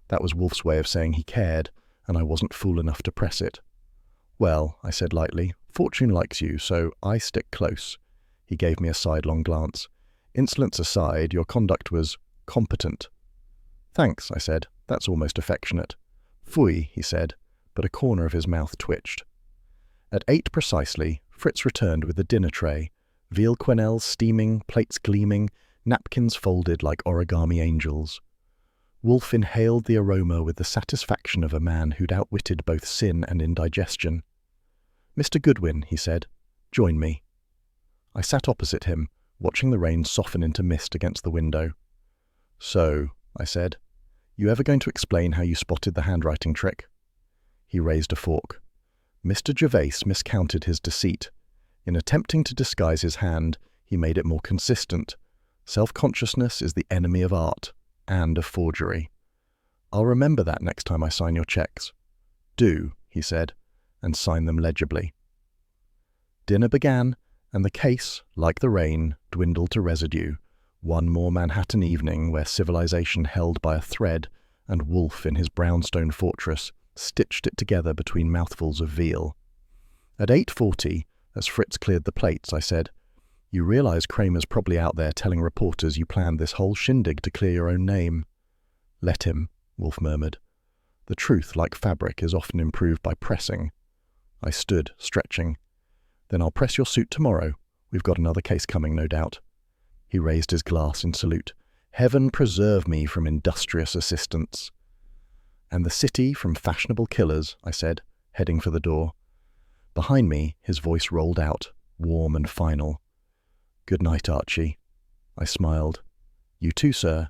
That was Wolfe's way of saying he cared, and I wasn't fool enough to press it. Well, I said lightly, fortune likes you, so I stick close. He gave me a sidelong glance. Insolence aside, your conduct was competent. Thanks, I said. That's almost affectionate. Phooey, he said, but a corner of his mouth twitched. At 8 precisely, Fritz returned with the dinner tray, veal quenelles steaming, plates gleaming, napkins folded like origami angels. Wolfe inhaled the aroma with the satisfaction of a man who'd outwitted both sin and indigestion. Mr. Goodwin, he said, join me. I sat opposite him, watching the rain soften into mist against the window. So, I said, you ever going to explain how you spotted the handwriting trick? He raised a fork. Mr. Gervase miscounted his deceit. In attempting to disguise his hand, he made it more consistent. Self-consciousness is the enemy of art, and of forgery. I'll remember that next time I sign your checks. Do, he said, and sign them legibly. Dinner began, and the case, like the rain, dwindled to residue. One more Manhattan evening where civilization held by a thread, and Wolfe in his brownstone fortress stitched it together between mouthfuls of veal. At 8:40, as Fritz cleared the plates, I said, You realize Kramer's probably out there telling reporters you planned this whole shindig to clear your own name. Let him, Wolfe murmured. The truth, like fabric, is often improved by pressing. I stood, stretching. Then I'll press your suit tomorrow. We've got another case coming, no doubt. He raised his glass in salute. Heaven preserve me from industrious assistants. And the city from fashionable killers, I said, heading for the door. Behind me, his voice rolled out, warm and final. Good night, Archie. I smiled. You too, sir.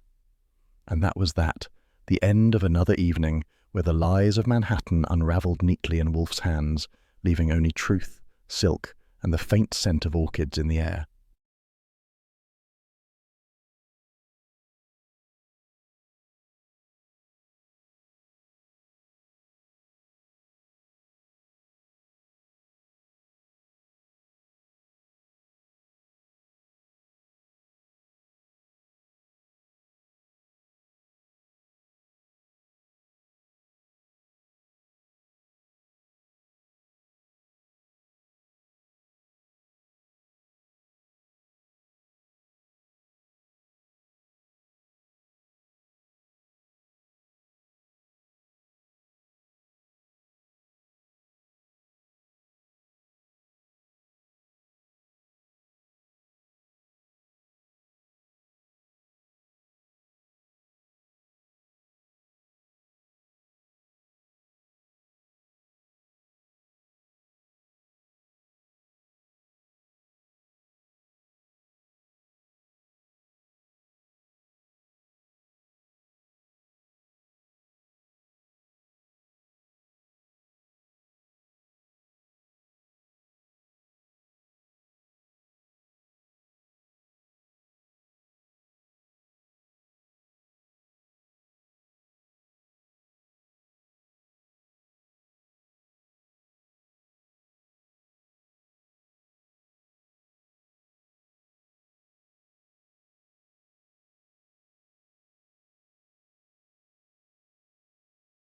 And that was that, the end of another evening where the lies of Manhattan unravelled neatly in Wolfe's hands, leaving only truth, silk, and the faint scent of orchids in the air.